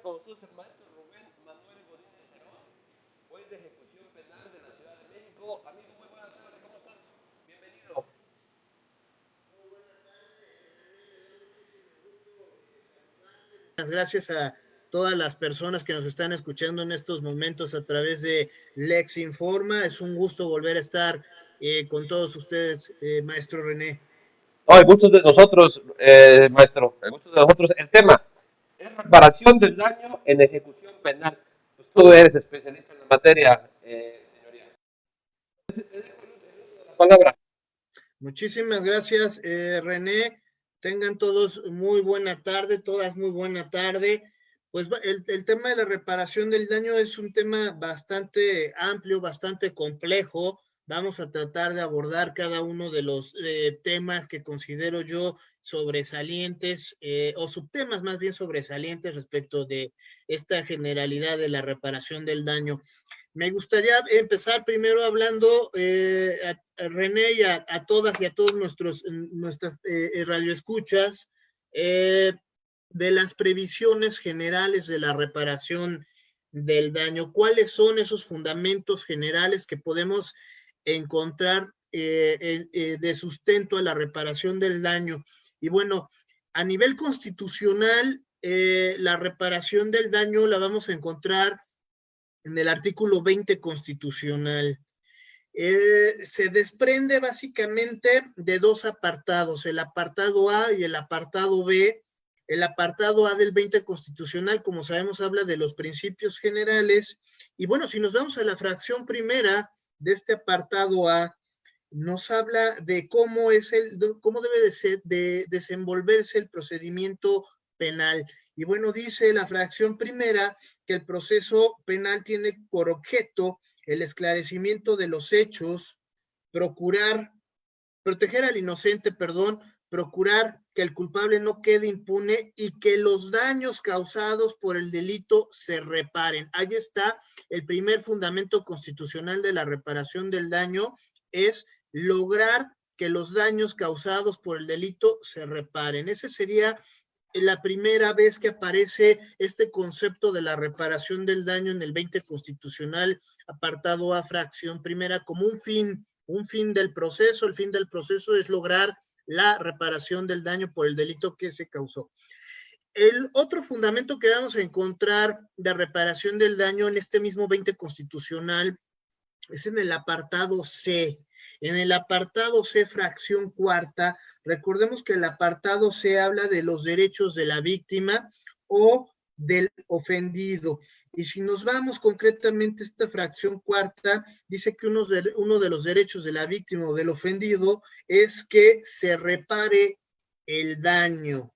con ustedes el maestro Rubén Manuel Godínez Cerón, juez de ejecución penal de la Ciudad de México. Amigo, muy buenas tardes, ¿cómo estás? Bienvenido. Muchas gracias a todas las personas que nos están escuchando en estos momentos a través de Lex Informa. Es un gusto volver a estar con todos ustedes, maestro René. Oh, el gusto es de nosotros, maestro. El gusto es de nosotros. El tema es reparación del daño en ejecución penal. Pues tú eres especialista en la materia, señoría. La palabra. Muchísimas gracias, René. Tengan todos muy buena tarde, todas muy buena tarde. Pues el tema de la reparación del daño es un tema bastante amplio, bastante complejo. Vamos a tratar de abordar cada uno de los temas que considero yo sobresalientes o subtemas más bien sobresalientes respecto de esta generalidad de la reparación del daño. Me gustaría empezar primero hablando a René y a todas y a todos nuestras radioescuchas de las previsiones generales de la reparación del daño. ¿Cuáles son esos fundamentos generales que podemos encontrar de sustento a la reparación del daño? Y bueno, a nivel constitucional, la reparación del daño la vamos a encontrar en el artículo 20 constitucional. Se desprende básicamente de dos apartados, el apartado A y el apartado B. El apartado A del 20 constitucional, como sabemos, habla de los principios generales. Y bueno, si nos vamos a la fracción primera de este apartado A, nos habla de cómo debe de desenvolverse el procedimiento penal. Y bueno, dice la fracción primera que el proceso penal tiene por objeto el esclarecimiento de los hechos, proteger al inocente, procurar que el culpable no quede impune y que los daños causados por el delito se reparen. Ahí está el primer fundamento constitucional de la reparación del daño, es lograr que los daños causados por el delito se reparen. Ese sería la primera vez que aparece este concepto de la reparación del daño en el 20 constitucional, apartado A, fracción primera, como un fin del proceso. El fin del proceso es lograr la reparación del daño por el delito que se causó. El otro fundamento que vamos a encontrar de reparación del daño en este mismo 20 constitucional es en el apartado C. En el apartado C, fracción cuarta, recordemos que el apartado C habla de los derechos de la víctima o del ofendido. Y si nos vamos concretamente a esta fracción cuarta, dice que uno de los derechos de la víctima o del ofendido es que se repare el daño.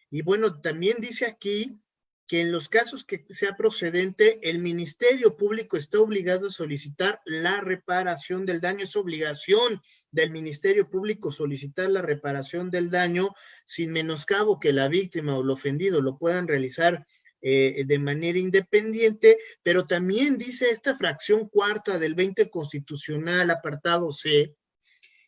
Y bueno, también dice aquí que en los casos que sea procedente, el Ministerio Público está obligado a solicitar la reparación del daño. Es obligación del Ministerio Público solicitar la reparación del daño sin menoscabo que la víctima o el ofendido lo puedan realizar de manera independiente, pero también dice esta fracción cuarta del 20 constitucional, apartado C,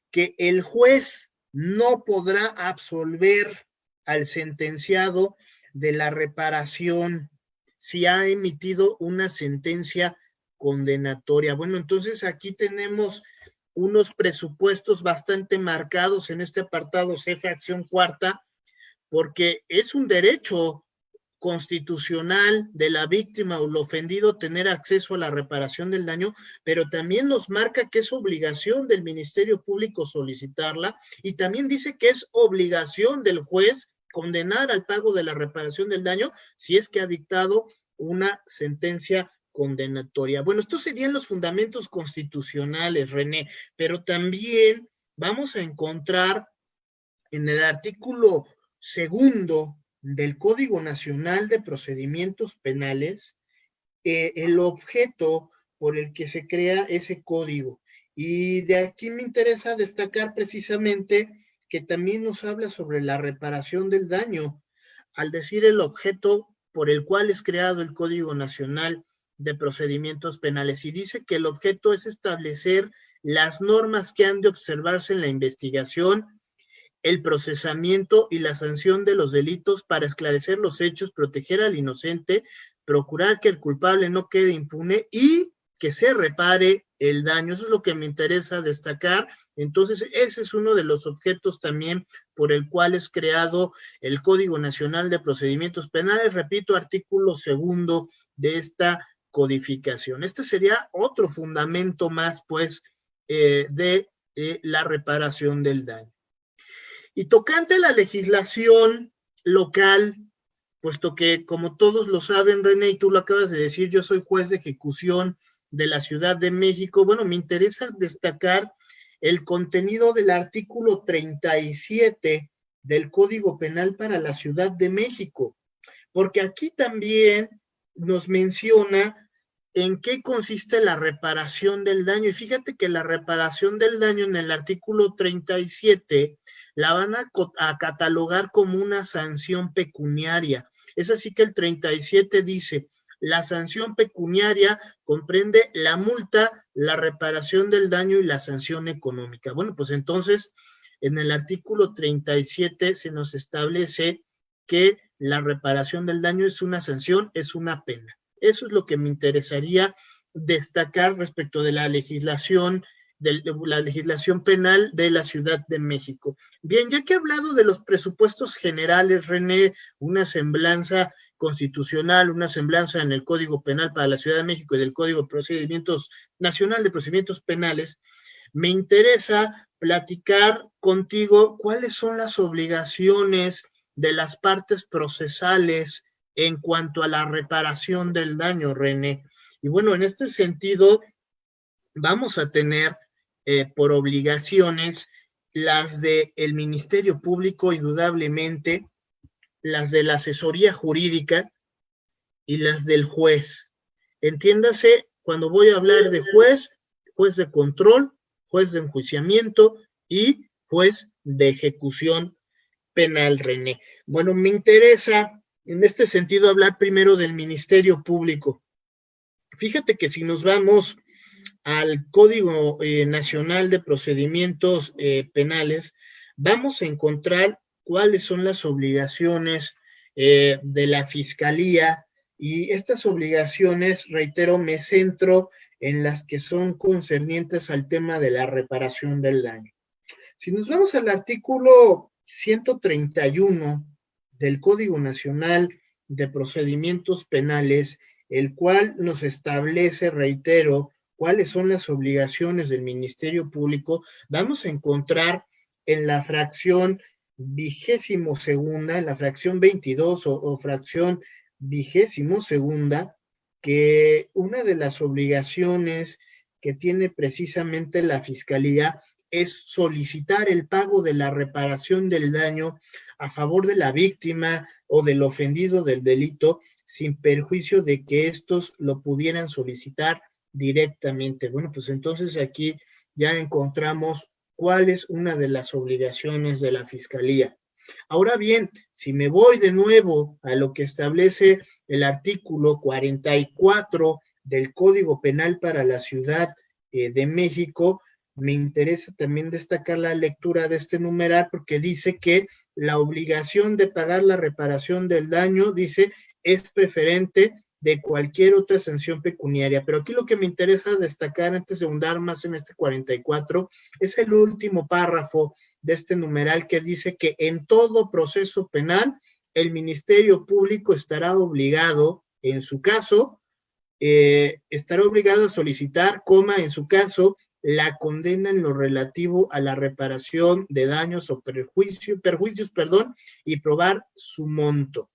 que el juez no podrá absolver al sentenciado de la reparación si ha emitido una sentencia condenatoria. Bueno, entonces aquí tenemos unos presupuestos bastante marcados en este apartado C, fracción cuarta, porque es un derecho constitucional de la víctima o el ofendido tener acceso a la reparación del daño, pero también nos marca que es obligación del Ministerio Público solicitarla y también dice que es obligación del juez condenar al pago de la reparación del daño si es que ha dictado una sentencia condenatoria. Bueno, estos serían los fundamentos constitucionales, René, pero también vamos a encontrar en el artículo segundo del Código Nacional de Procedimientos Penales el objeto por el que se crea ese código. Y de aquí me interesa destacar precisamente que también nos habla sobre la reparación del daño, al decir el objeto por el cual es creado el Código Nacional de Procedimientos Penales. Y dice que el objeto es establecer las normas que han de observarse en la investigación el procesamiento y la sanción de los delitos para esclarecer los hechos, proteger al inocente, procurar que el culpable no quede impune y que se repare el daño. Eso es lo que me interesa destacar. Entonces, ese es uno de los objetos también por el cual es creado el Código Nacional de Procedimientos Penales, repito, artículo 2 de esta codificación. Este sería otro fundamento más, pues, de la reparación del daño. Y tocante la legislación local, puesto que, como todos lo saben, René, y tú lo acabas de decir, yo soy juez de ejecución de la Ciudad de México, bueno, me interesa destacar el contenido del artículo 37 del Código Penal para la Ciudad de México, porque aquí también nos menciona en qué consiste la reparación del daño. Y fíjate que la reparación del daño en el artículo 37 la van a catalogar como una sanción pecuniaria. Es así que el 37 dice, la sanción pecuniaria comprende la multa, la reparación del daño y la sanción económica. Bueno, pues entonces, en el artículo 37 se nos establece que la reparación del daño es una sanción, es una pena. Eso es lo que me interesaría destacar respecto de la legislación penal de la Ciudad de México. Bien, ya que he hablado de los presupuestos generales, René, una semblanza constitucional, una semblanza en el Código Penal para la Ciudad de México y del Código Nacional de Procedimientos Penales, me interesa platicar contigo cuáles son las obligaciones de las partes procesales en cuanto a la reparación del daño, René. Y bueno, en este sentido, vamos a tener por obligaciones las del Ministerio Público, indudablemente, las de la asesoría jurídica y las del juez. Entiéndase, cuando voy a hablar de juez, juez de control, juez de enjuiciamiento y juez de ejecución penal, René. Bueno, me interesa en este sentido hablar primero del Ministerio Público. Fíjate que si nos vamos al Código Nacional de Procedimientos Penales, vamos a encontrar cuáles son las obligaciones de la Fiscalía, y estas obligaciones, reitero, me centro en las que son concernientes al tema de la reparación del daño. Si nos vamos al artículo 131 del Código Nacional de Procedimientos Penales, el cual nos establece, reitero, cuáles son las obligaciones del Ministerio Público, vamos a encontrar en la fracción 22ª, en la fracción 22 o fracción 22ª, que una de las obligaciones que tiene precisamente la Fiscalía es solicitar el pago de la reparación del daño a favor de la víctima o del ofendido del delito, sin perjuicio de que estos lo pudieran solicitar directamente. Bueno, pues entonces aquí ya encontramos cuál es una de las obligaciones de la Fiscalía. Ahora bien, si me voy de nuevo a lo que establece el artículo 44 del Código Penal para la Ciudad de México, me interesa también destacar la lectura de este numeral, porque dice que la obligación de pagar la reparación del daño, dice, es preferente de cualquier otra sanción pecuniaria. Pero aquí lo que me interesa destacar antes de ahondar más en este 44 es el último párrafo de este numeral, que dice que en todo proceso penal el Ministerio Público estará obligado, en su caso, estará obligado a solicitar, en su caso, la condena en lo relativo a la reparación de daños o perjuicios, y probar su monto.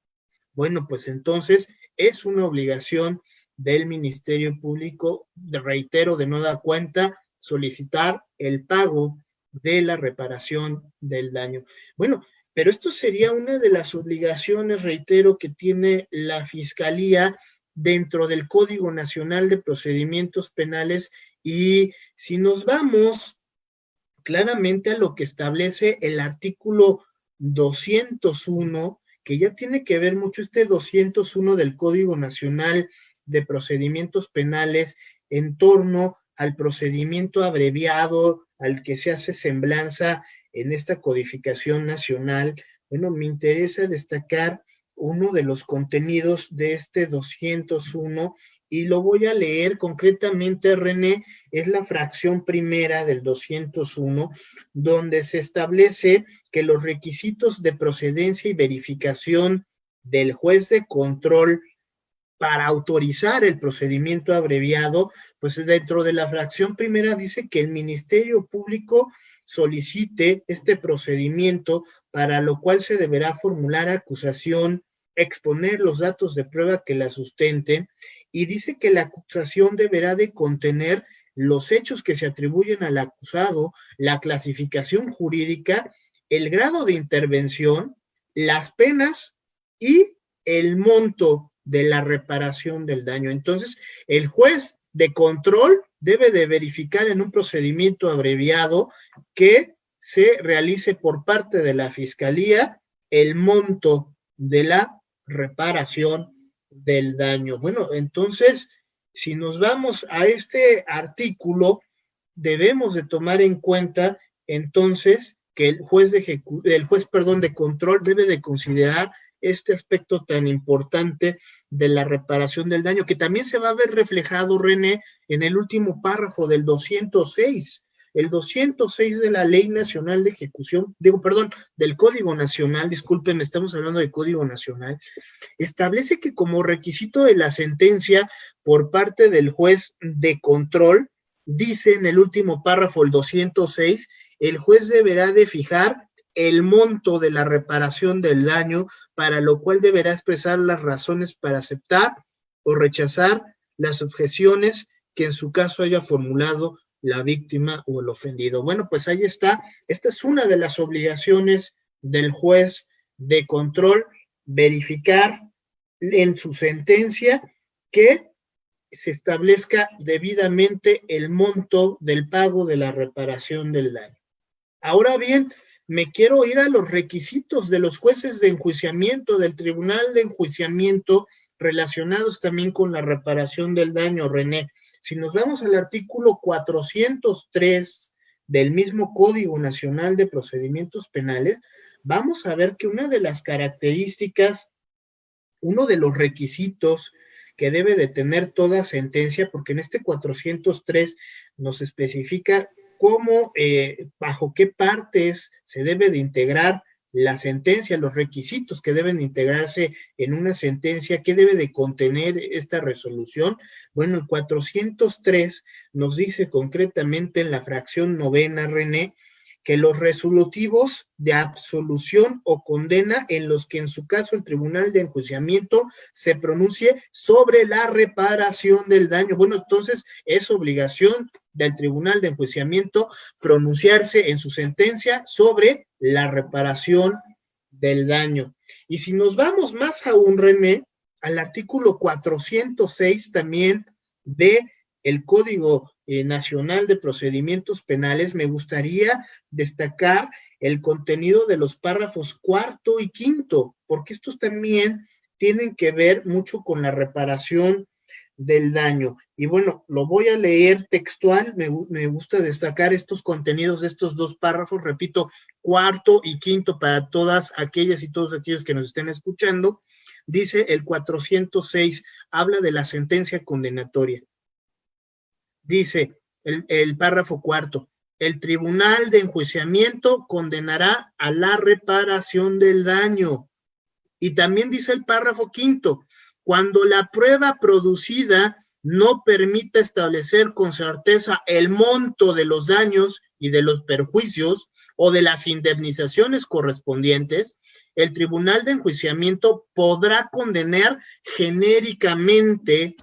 Bueno, pues entonces es una obligación del Ministerio Público, reitero, de nueva cuenta, solicitar el pago de la reparación del daño. Bueno, pero esto sería una de las obligaciones, reitero, que tiene la Fiscalía dentro del Código Nacional de Procedimientos Penales. Y si nos vamos claramente a lo que establece el artículo 201, que ya tiene que ver mucho este 201 del Código Nacional de Procedimientos Penales en torno al procedimiento abreviado al que se hace semblanza en esta codificación nacional, bueno, me interesa destacar uno de los contenidos de este 201 y lo voy a leer concretamente, René, es la fracción primera del 201, donde se establece que los requisitos de procedencia y verificación del juez de control para autorizar el procedimiento abreviado, pues dentro de la fracción primera dice que el Ministerio Público solicite este procedimiento, para lo cual se deberá formular acusación, exponer los datos de prueba que la sustenten, y dice que la acusación deberá de contener los hechos que se atribuyen al acusado, la clasificación jurídica, el grado de intervención, las penas y el monto de la reparación del daño. Entonces, el juez de control debe de verificar en un procedimiento abreviado que se realice por parte de la Fiscalía el monto de la reparación del daño. Bueno, entonces, si nos vamos a este artículo, debemos de tomar en cuenta entonces que el juez de control debe de considerar este aspecto tan importante de la reparación del daño, que también se va a ver reflejado, René, en el último párrafo del 206. El 206 de la Ley Nacional de Ejecución, del Código Nacional, disculpen, estamos hablando de Código Nacional, establece que como requisito de la sentencia por parte del juez de control, dice en el último párrafo, el 206, el juez deberá de fijar el monto de la reparación del daño, para lo cual deberá expresar las razones para aceptar o rechazar las objeciones que en su caso haya formulado la víctima o el ofendido. Bueno, pues ahí está. Esta es una de las obligaciones del juez de control, verificar en su sentencia que se establezca debidamente el monto del pago de la reparación del daño. Ahora bien, me quiero ir a los requisitos de los jueces de enjuiciamiento, del Tribunal de Enjuiciamiento, relacionados también con la reparación del daño, René. Si nos vamos al artículo 403 del mismo Código Nacional de Procedimientos Penales, vamos a ver que una de las características, uno de los requisitos que debe de tener toda sentencia, porque en este 403 nos especifica cómo, bajo qué partes se debe de integrar la sentencia, los requisitos que deben integrarse en una sentencia, qué debe de contener esta resolución. Bueno, el 403 nos dice concretamente en la fracción novena, René, que los resolutivos de absolución o condena en los que en su caso el Tribunal de Enjuiciamiento se pronuncie sobre la reparación del daño. Bueno, entonces es obligación del Tribunal de Enjuiciamiento pronunciarse en su sentencia sobre la reparación del daño. Y si nos vamos más aún, René, al artículo 406 también de el Código Nacional de Procedimientos Penales, me gustaría destacar el contenido de los párrafos cuarto y quinto, porque estos también tienen que ver mucho con la reparación del daño. Y bueno, lo voy a leer textual, me gusta destacar estos contenidos de estos dos párrafos, repito, cuarto y quinto para todas aquellas y todos aquellos que nos estén escuchando. Dice el 406, habla de la sentencia condenatoria. Dice el párrafo cuarto, el Tribunal de Enjuiciamiento condenará a la reparación del daño. Y también dice el párrafo quinto, cuando la prueba producida no permita establecer con certeza el monto de los daños y de los perjuicios o de las indemnizaciones correspondientes, el Tribunal de Enjuiciamiento podrá condenar genéricamente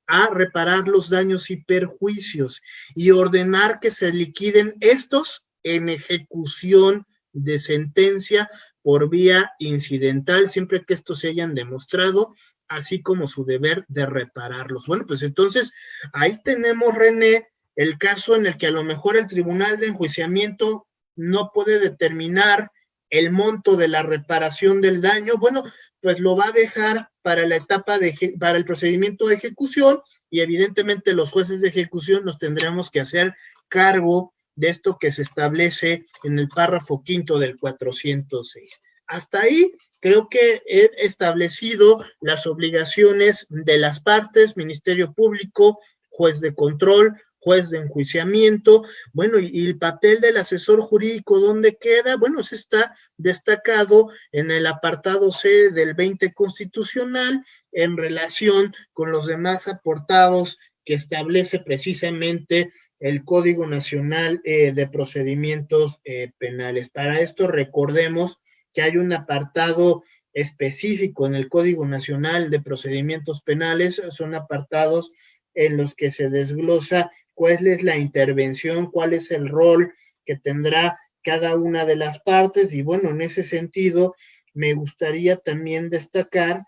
a reparar los daños y perjuicios y ordenar que se liquiden estos en ejecución de sentencia por vía incidental, siempre que estos se hayan demostrado, así como su deber de repararlos. Bueno, pues entonces ahí tenemos, René, el caso en el que a lo mejor el Tribunal de Enjuiciamiento no puede determinar el monto de la reparación del daño. Bueno, pues lo va a dejar para la etapa para el procedimiento de ejecución, y evidentemente los jueces de ejecución nos tendremos que hacer cargo de esto que se establece en el párrafo quinto del 406. Hasta ahí creo que he establecido las obligaciones de las partes, Ministerio Público, juez de control, juez de enjuiciamiento, bueno, y el papel del asesor jurídico, ¿dónde queda? Bueno, se está destacado en el apartado C del 20 constitucional en relación con los demás apartados que establece precisamente el Código Nacional de Procedimientos Penales. Para esto recordemos que hay un apartado específico en el Código Nacional de Procedimientos Penales, son apartados en los que se desglosa cuál es la intervención, cuál es el rol que tendrá cada una de las partes, y bueno, en ese sentido me gustaría también destacar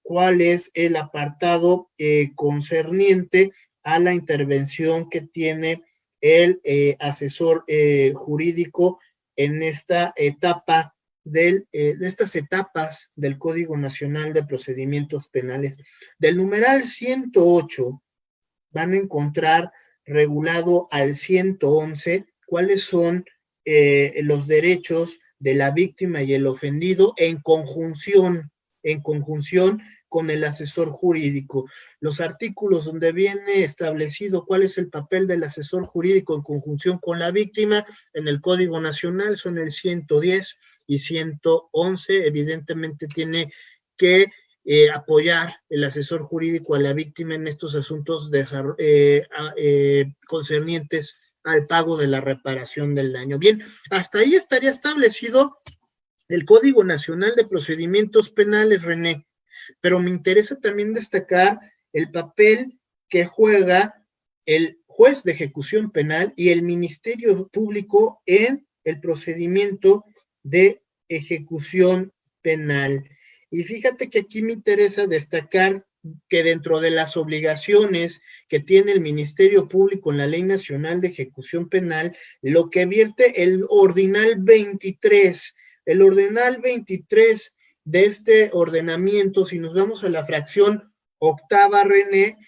cuál es el apartado concerniente a la intervención que tiene el asesor jurídico en esta etapa de estas etapas del Código Nacional de Procedimientos Penales. Del numeral 108 van a encontrar regulado al 111 cuáles son los derechos de la víctima y el ofendido en conjunción con el asesor jurídico. Los artículos donde viene establecido cuál es el papel del asesor jurídico en conjunción con la víctima en el Código Nacional son el 110 y 111. Evidentemente tiene que apoyar el asesor jurídico a la víctima en estos asuntos concernientes al pago de la reparación del daño. Bien, hasta ahí estaría establecido el Código Nacional de Procedimientos Penales, René, pero me interesa también destacar el papel que juega el juez de ejecución penal y el Ministerio Público en el procedimiento de ejecución penal. Y fíjate que aquí me interesa destacar que dentro de las obligaciones que tiene el Ministerio Público en la Ley Nacional de Ejecución Penal, lo que vierte el ordinal 23, de este ordenamiento, si nos vamos a la fracción octava, René,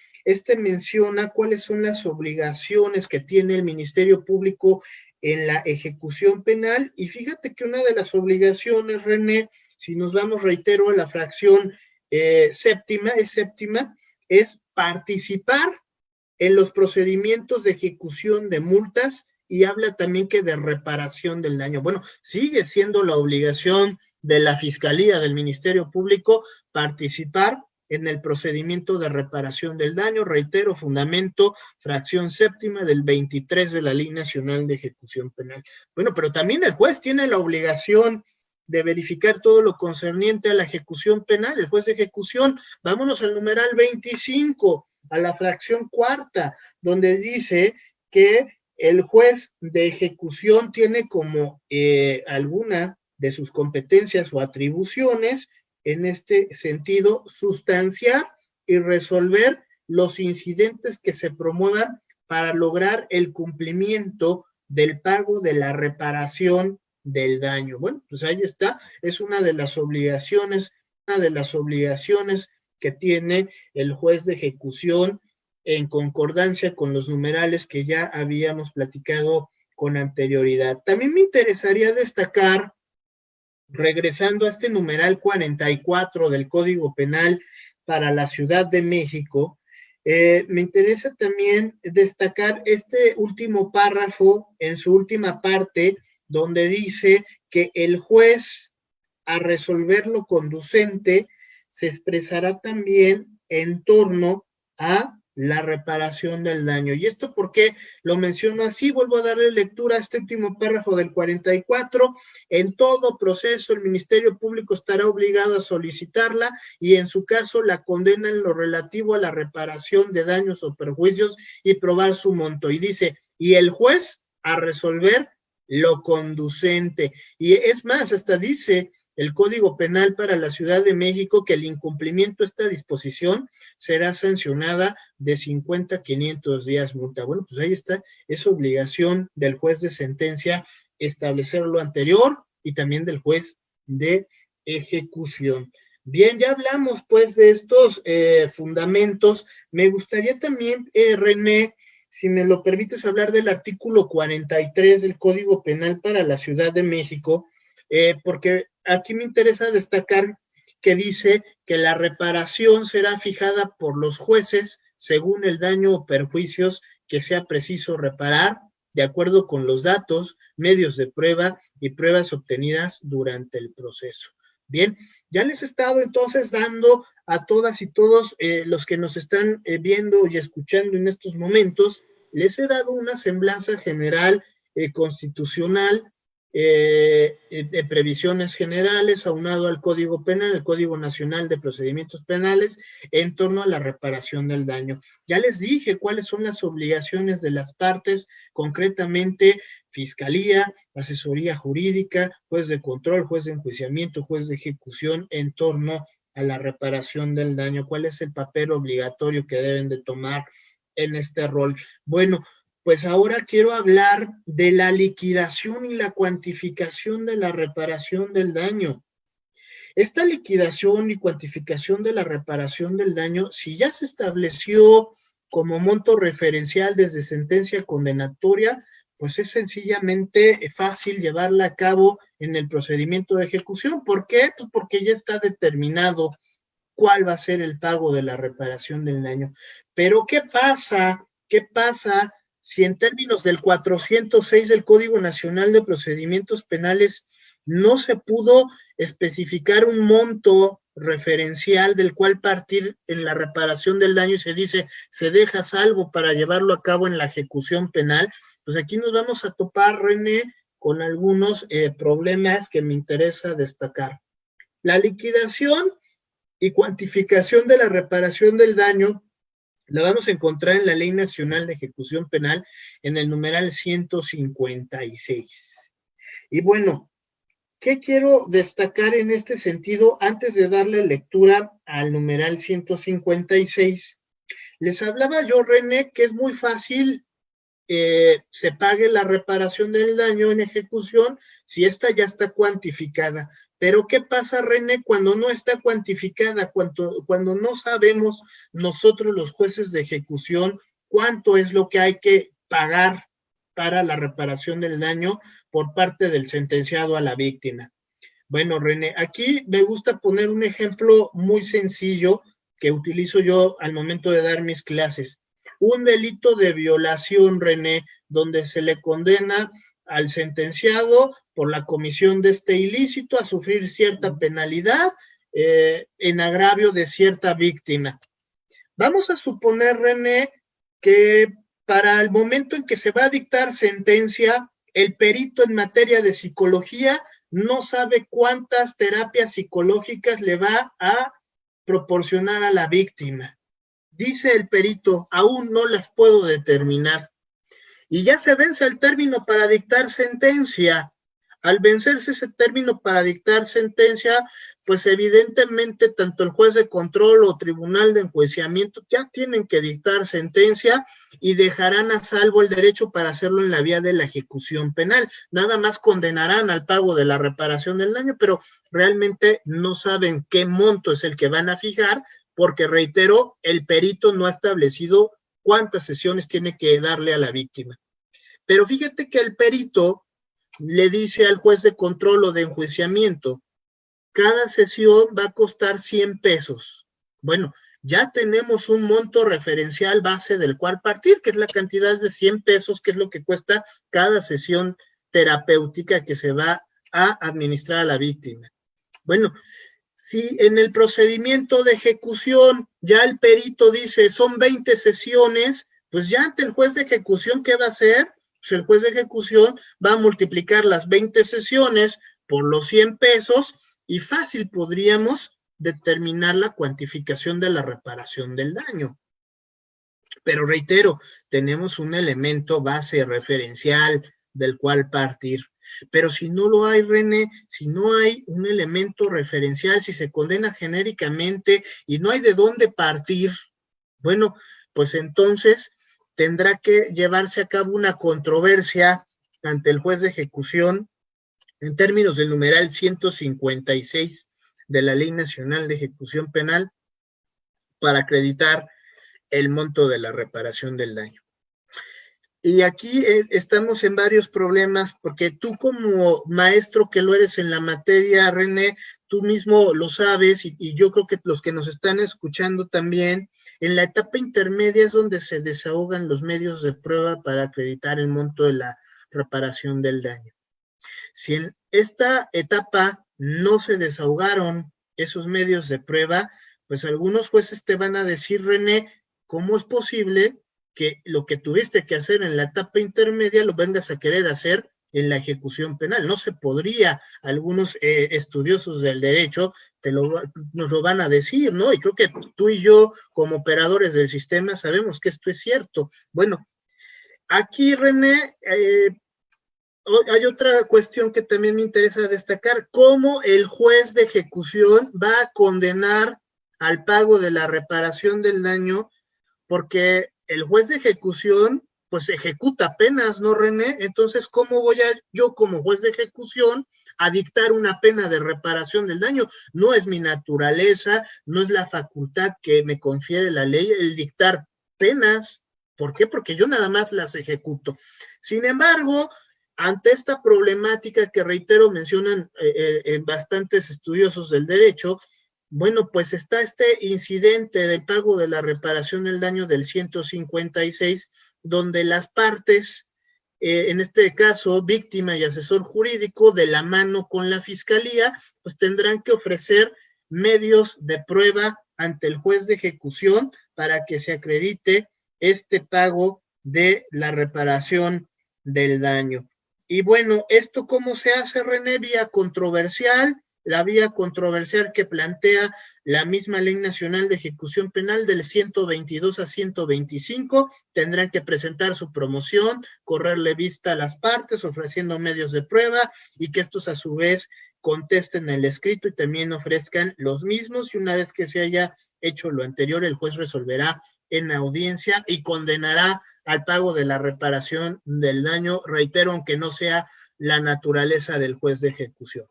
menciona cuáles son las obligaciones que tiene el Ministerio Público en la ejecución penal, y fíjate que una de las obligaciones, René, si nos vamos, reitero, a la fracción séptima, es participar en los procedimientos de ejecución de multas, y habla también que de reparación del daño. Bueno, sigue siendo la obligación de la Fiscalía, del Ministerio Público, participar en el procedimiento de reparación del daño, reitero, fundamento, fracción séptima del 23 de la Ley Nacional de Ejecución Penal. Bueno, pero también el juez tiene la obligación de verificar todo lo concerniente a la ejecución penal, el juez de ejecución. Vámonos al numeral 25, a la fracción cuarta, donde dice que el juez de ejecución tiene como alguna de sus competencias o atribuciones, en este sentido, sustanciar y resolver los incidentes que se promuevan para lograr el cumplimiento del pago de la reparación del daño. Bueno, pues ahí está, es una de las obligaciones que tiene el juez de ejecución en concordancia con los numerales que ya habíamos platicado con anterioridad. También me interesaría destacar, regresando a este numeral 44 del Código Penal para la Ciudad de México, me interesa también destacar este último párrafo en su última parte, donde dice que el juez, a resolver lo conducente, se expresará también en torno a la reparación del daño. ¿Y esto por qué lo menciono así? Vuelvo a darle lectura a este último párrafo del 44. En todo proceso, el Ministerio Público estará obligado a solicitarla y, en su caso, la condena en lo relativo a la reparación de daños o perjuicios y probar su monto. Y dice, y el juez a resolver lo conducente. Y es más, hasta dice el Código Penal para la Ciudad de México que el incumplimiento de esta disposición será sancionada de 50 a 500 días multa. Bueno, pues ahí está, es obligación del juez de sentencia establecer lo anterior y también del juez de ejecución. Bien, ya hablamos pues de estos fundamentos. Me gustaría también, René, si me lo permites, hablar del artículo 43 del Código Penal para la Ciudad de México, porque aquí me interesa destacar que dice que la reparación será fijada por los jueces según el daño o perjuicios que sea preciso reparar, de acuerdo con los datos, medios de prueba y pruebas obtenidas durante el proceso. Bien, ya les he estado entonces dando a todas y todos los que nos están viendo y escuchando en estos momentos, les he dado una semblanza general constitucional de previsiones generales aunado al Código Penal, el Código Nacional de Procedimientos Penales, en torno a la reparación del daño. Ya les dije cuáles son las obligaciones de las partes, concretamente Fiscalía, Asesoría Jurídica, juez de control, juez de enjuiciamiento, juez de ejecución, en torno a la reparación del daño. ¿Cuál es el papel obligatorio que deben de tomar en este rol? Bueno, pues ahora quiero hablar de la liquidación y la cuantificación de la reparación del daño. Esta liquidación y cuantificación de la reparación del daño, si ya se estableció como monto referencial desde sentencia condenatoria, pues es sencillamente fácil llevarla a cabo en el procedimiento de ejecución. ¿Por qué? Pues porque ya está determinado cuál va a ser el pago de la reparación del daño. Pero ¿qué pasa? ¿Qué pasa si en términos del 406 del Código Nacional de Procedimientos Penales no se pudo especificar un monto referencial del cual partir en la reparación del daño y se dice, se deja salvo para llevarlo a cabo en la ejecución penal? Pues aquí nos vamos a topar, René, con algunos problemas que me interesa destacar. La liquidación y cuantificación de la reparación del daño la vamos a encontrar en la Ley Nacional de Ejecución Penal en el numeral 156. Y bueno, ¿qué quiero destacar en este sentido antes de darle lectura al numeral 156? Les hablaba yo, René, que es muy fácil se pague la reparación del daño en ejecución si esta ya está cuantificada. Pero ¿qué pasa, René, cuando no está cuantificada, cuando no sabemos nosotros los jueces de ejecución cuánto es lo que hay que pagar para la reparación del daño por parte del sentenciado a la víctima? Bueno, René, aquí me gusta poner un ejemplo muy sencillo que utilizo yo al momento de dar mis clases. Un delito de violación, René, donde se le condena al sentenciado por la comisión de este ilícito a sufrir cierta penalidad en agravio de cierta víctima. Vamos a suponer, René, que para el momento en que se va a dictar sentencia, el perito en materia de psicología no sabe cuántas terapias psicológicas le va a proporcionar a la víctima. Dice el perito, aún no las puedo determinar. Y ya se vence el término para dictar sentencia. Al vencerse ese término para dictar sentencia, pues evidentemente tanto el juez de control o tribunal de enjuiciamiento ya tienen que dictar sentencia y dejarán a salvo el derecho para hacerlo en la vía de la ejecución penal. Nada más condenarán al pago de la reparación del daño, pero realmente no saben qué monto es el que van a fijar, porque, reitero, el perito no ha establecido cuántas sesiones tiene que darle a la víctima. Pero fíjate que el perito le dice al juez de control o de enjuiciamiento, cada sesión va a costar 100 pesos. Bueno, ya tenemos un monto referencial base del cual partir, que es la cantidad de 100 pesos, que es lo que cuesta cada sesión terapéutica que se va a administrar a la víctima. Bueno, si en el procedimiento de ejecución ya el perito dice son 20 sesiones, pues ya ante el juez de ejecución, ¿qué va a hacer? Pues el juez de ejecución va a multiplicar las 20 sesiones por los 100 pesos y fácil podríamos determinar la cuantificación de la reparación del daño. Pero reitero, tenemos un elemento base referencial del cual partir. Pero si no lo hay, René, si no hay un elemento referencial, si se condena genéricamente y no hay de dónde partir, bueno, pues entonces tendrá que llevarse a cabo una controversia ante el juez de ejecución en términos del numeral 156 de la Ley Nacional de Ejecución Penal para acreditar el monto de la reparación del daño. Y aquí estamos en varios problemas, porque tú como maestro que lo eres en la materia, René, tú mismo lo sabes, y yo creo que los que nos están escuchando también, en la etapa intermedia es donde se desahogan los medios de prueba para acreditar el monto de la reparación del daño. Si en esta etapa no se desahogaron esos medios de prueba, pues algunos jueces te van a decir, René, ¿cómo es posible que lo que tuviste que hacer en la etapa intermedia lo vengas a querer hacer en la ejecución penal? No se podría, algunos estudiosos del derecho nos lo van a decir, ¿no? Y creo que tú y yo, como operadores del sistema, sabemos que esto es cierto. Bueno, aquí, René, hay otra cuestión que también me interesa destacar, cómo el juez de ejecución va a condenar al pago de la reparación del daño, porque el juez de ejecución pues ejecuta penas, ¿no, René? Entonces, ¿cómo voy yo como juez de ejecución a dictar una pena de reparación del daño? No es mi naturaleza, no es la facultad que me confiere la ley el dictar penas. ¿Por qué? Porque yo nada más las ejecuto. Sin embargo, ante esta problemática que, reitero, mencionan bastantes estudiosos del derecho, bueno, pues está este incidente del pago de la reparación del daño del 156, donde las partes, en este caso, víctima y asesor jurídico, de la mano con la fiscalía, pues tendrán que ofrecer medios de prueba ante el juez de ejecución para que se acredite este pago de la reparación del daño. Y bueno, ¿esto cómo se hace, René? Vía controversial, la vía controversial que plantea la misma Ley Nacional de Ejecución Penal del 122 a 125, tendrán que presentar su promoción, correrle vista a las partes, ofreciendo medios de prueba, y que estos a su vez contesten el escrito y también ofrezcan los mismos, y una vez que se haya hecho lo anterior, el juez resolverá en audiencia y condenará al pago de la reparación del daño, reitero, aunque no sea la naturaleza del juez de ejecución.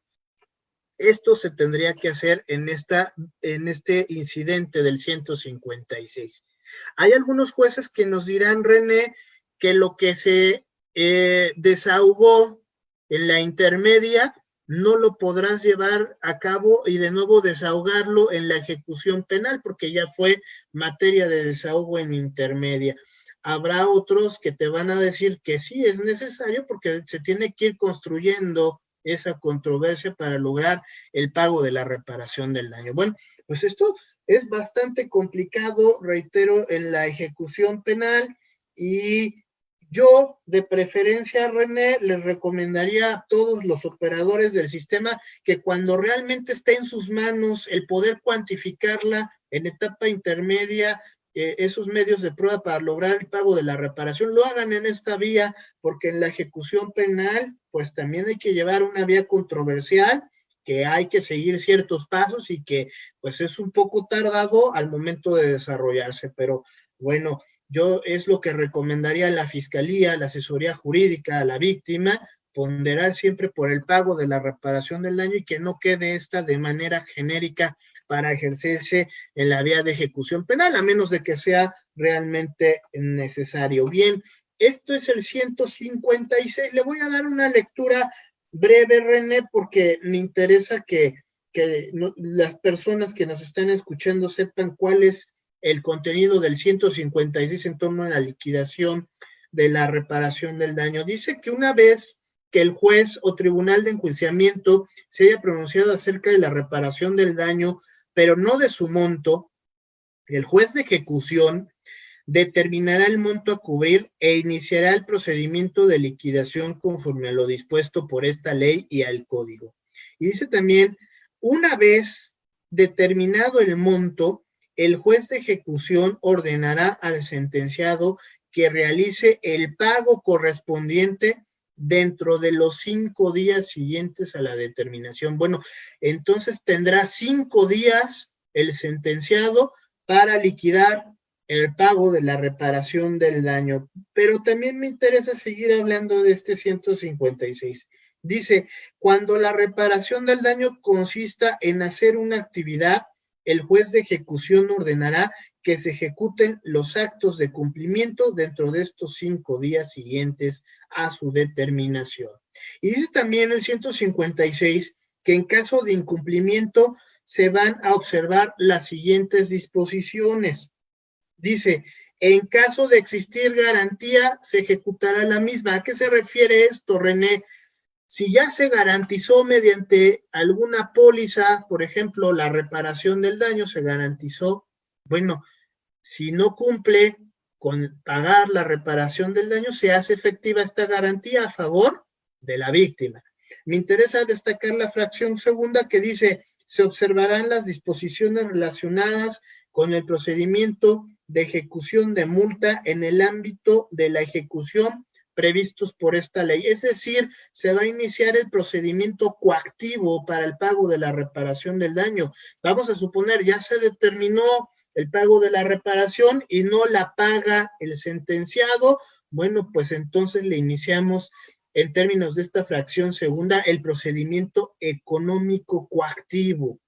Esto se tendría que hacer en este incidente del 156. Hay algunos jueces que nos dirán, René, que lo que se desahogó en la intermedia no lo podrás llevar a cabo y de nuevo desahogarlo en la ejecución penal, porque ya fue materia de desahogo en intermedia. Habrá otros que te van a decir que sí es necesario porque se tiene que ir construyendo esa controversia para lograr el pago de la reparación del daño. Bueno, pues esto es bastante complicado, reitero, en la ejecución penal, y yo, de preferencia, René, les recomendaría a todos los operadores del sistema que cuando realmente esté en sus manos el poder cuantificarla en etapa intermedia, esos medios de prueba para lograr el pago de la reparación, lo hagan en esta vía, porque en la ejecución penal, pues también hay que llevar una vía controversial, que hay que seguir ciertos pasos y que pues es un poco tardado al momento de desarrollarse, pero bueno, yo es lo que recomendaría a la fiscalía, a la asesoría jurídica, a la víctima, ponderar siempre por el pago de la reparación del daño y que no quede esta de manera genérica para ejercerse en la vía de ejecución penal, a menos de que sea realmente necesario. Bien, esto es el 156. Le voy a dar una lectura breve, René, porque me interesa que las personas que nos están escuchando sepan cuál es el contenido del 156 en torno a la liquidación de la reparación del daño. Dice que una vez que el juez o tribunal de enjuiciamiento se haya pronunciado acerca de la reparación del daño, pero no de su monto, el juez de ejecución determinará el monto a cubrir e iniciará el procedimiento de liquidación conforme a lo dispuesto por esta ley y al código. Y dice también, una vez determinado el monto, el juez de ejecución ordenará al sentenciado que realice el pago correspondiente dentro de los 5 días siguientes a la determinación. Bueno, entonces tendrá 5 días el sentenciado para liquidar el pago de la reparación del daño. Pero también me interesa seguir hablando de este 156. Dice, cuando la reparación del daño consista en hacer una actividad el juez de ejecución ordenará que se ejecuten los actos de cumplimiento dentro de estos 5 días siguientes a su determinación. Y dice también el 156 que en caso de incumplimiento se van a observar las siguientes disposiciones. Dice, en caso de existir garantía, se ejecutará la misma. ¿A qué se refiere esto, René? Si ya se garantizó mediante alguna póliza, por ejemplo, la reparación del daño, se garantizó, bueno, si no cumple con pagar la reparación del daño, se hace efectiva esta garantía a favor de la víctima. Me interesa destacar la fracción segunda que dice, se observarán las disposiciones relacionadas con el procedimiento de ejecución de multa en el ámbito de la ejecución previstos por esta ley. Es decir, se va a iniciar el procedimiento coactivo para el pago de la reparación del daño. Vamos a suponer, ya se determinó el pago de la reparación y no la paga el sentenciado, bueno, pues entonces le iniciamos en términos de esta fracción segunda el procedimiento económico coactivo.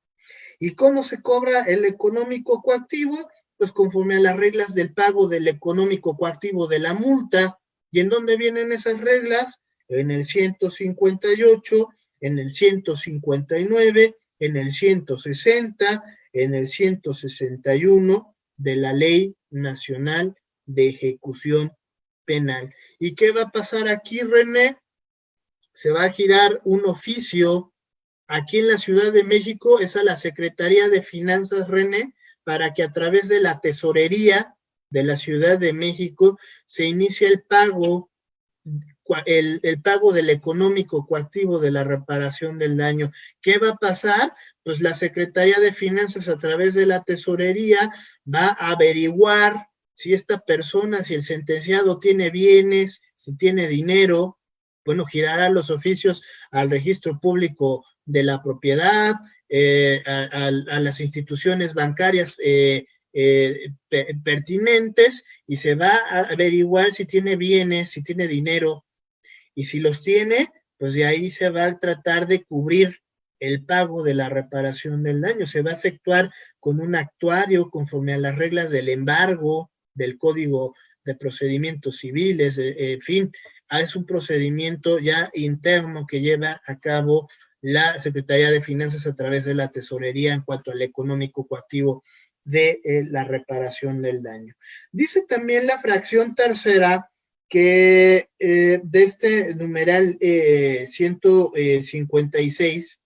¿Y cómo se cobra el económico coactivo? Pues conforme a las reglas del pago del económico coactivo de la multa. ¿Y en dónde vienen esas reglas? En el 158, en el 159, en el 160, en el 161 de la Ley Nacional de Ejecución Penal. ¿Y qué va a pasar aquí, René? Se va a girar un oficio aquí en la Ciudad de México, es a la Secretaría de Finanzas, René, para que a través de la Tesorería de la Ciudad de México se inicie el pago del económico coactivo de la reparación del daño. ¿Qué va a pasar? Pues la Secretaría de Finanzas a través de la Tesorería va a averiguar si esta persona, si el sentenciado tiene bienes, si tiene dinero, bueno, girará los oficios al registro público de la propiedad, a las instituciones bancarias pertinentes y se va a averiguar si tiene bienes, si tiene dinero, y si los tiene, pues de ahí se va a tratar de cubrir el pago de la reparación del daño. Se va a efectuar con un actuario conforme a las reglas del embargo, del Código de Procedimientos Civiles, en fin, es un procedimiento ya interno que lleva a cabo la Secretaría de Finanzas a través de la Tesorería en cuanto al económico coactivo de la reparación del daño. Dice también la fracción tercera que de este numeral 156,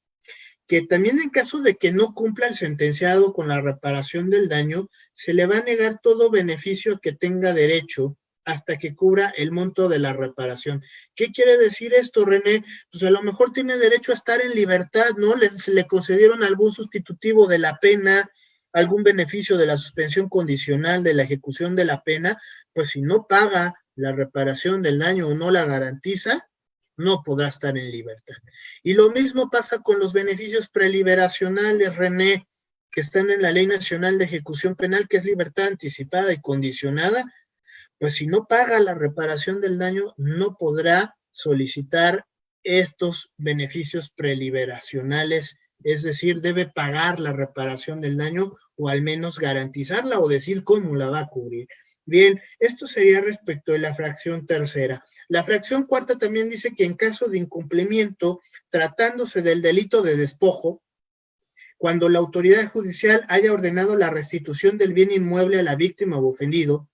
que también en caso de que no cumpla el sentenciado con la reparación del daño, se le va a negar todo beneficio que tenga derecho hasta que cubra el monto de la reparación. ¿Qué quiere decir esto, René? Pues a lo mejor tiene derecho a estar en libertad, ¿no? Le concedieron algún sustitutivo de la pena, algún beneficio de la suspensión condicional de la ejecución de la pena, pues si no paga la reparación del daño o no la garantiza, no podrá estar en libertad. Y lo mismo pasa con los beneficios preliberacionales, René, que están en la Ley Nacional de Ejecución Penal, que es libertad anticipada y condicionada. Pues si no paga la reparación del daño, no podrá solicitar estos beneficios preliberacionales, es decir, debe pagar la reparación del daño o al menos garantizarla o decir cómo la va a cubrir. Bien, esto sería respecto de la fracción tercera. La fracción cuarta también dice que en caso de incumplimiento, tratándose del delito de despojo, cuando la autoridad judicial haya ordenado la restitución del bien inmueble a la víctima o ofendido,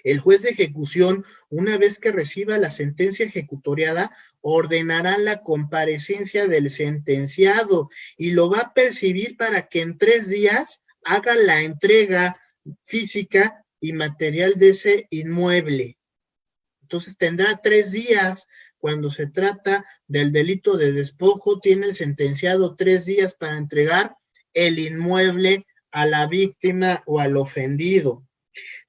el juez de ejecución, una vez que reciba la sentencia ejecutoriada, ordenará la comparecencia del sentenciado y lo va a percibir para que en 3 días haga la entrega física y material de ese inmueble. Entonces tendrá 3 días. Cuando se trata del delito de despojo, tiene el sentenciado 3 días para entregar el inmueble a la víctima o al ofendido.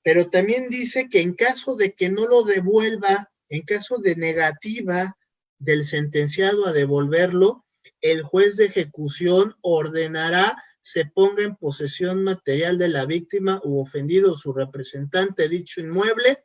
Pero también dice que en caso de que no lo devuelva, en caso de negativa del sentenciado a devolverlo, el juez de ejecución ordenará se ponga en posesión material de la víctima u ofendido o su representante dicho inmueble,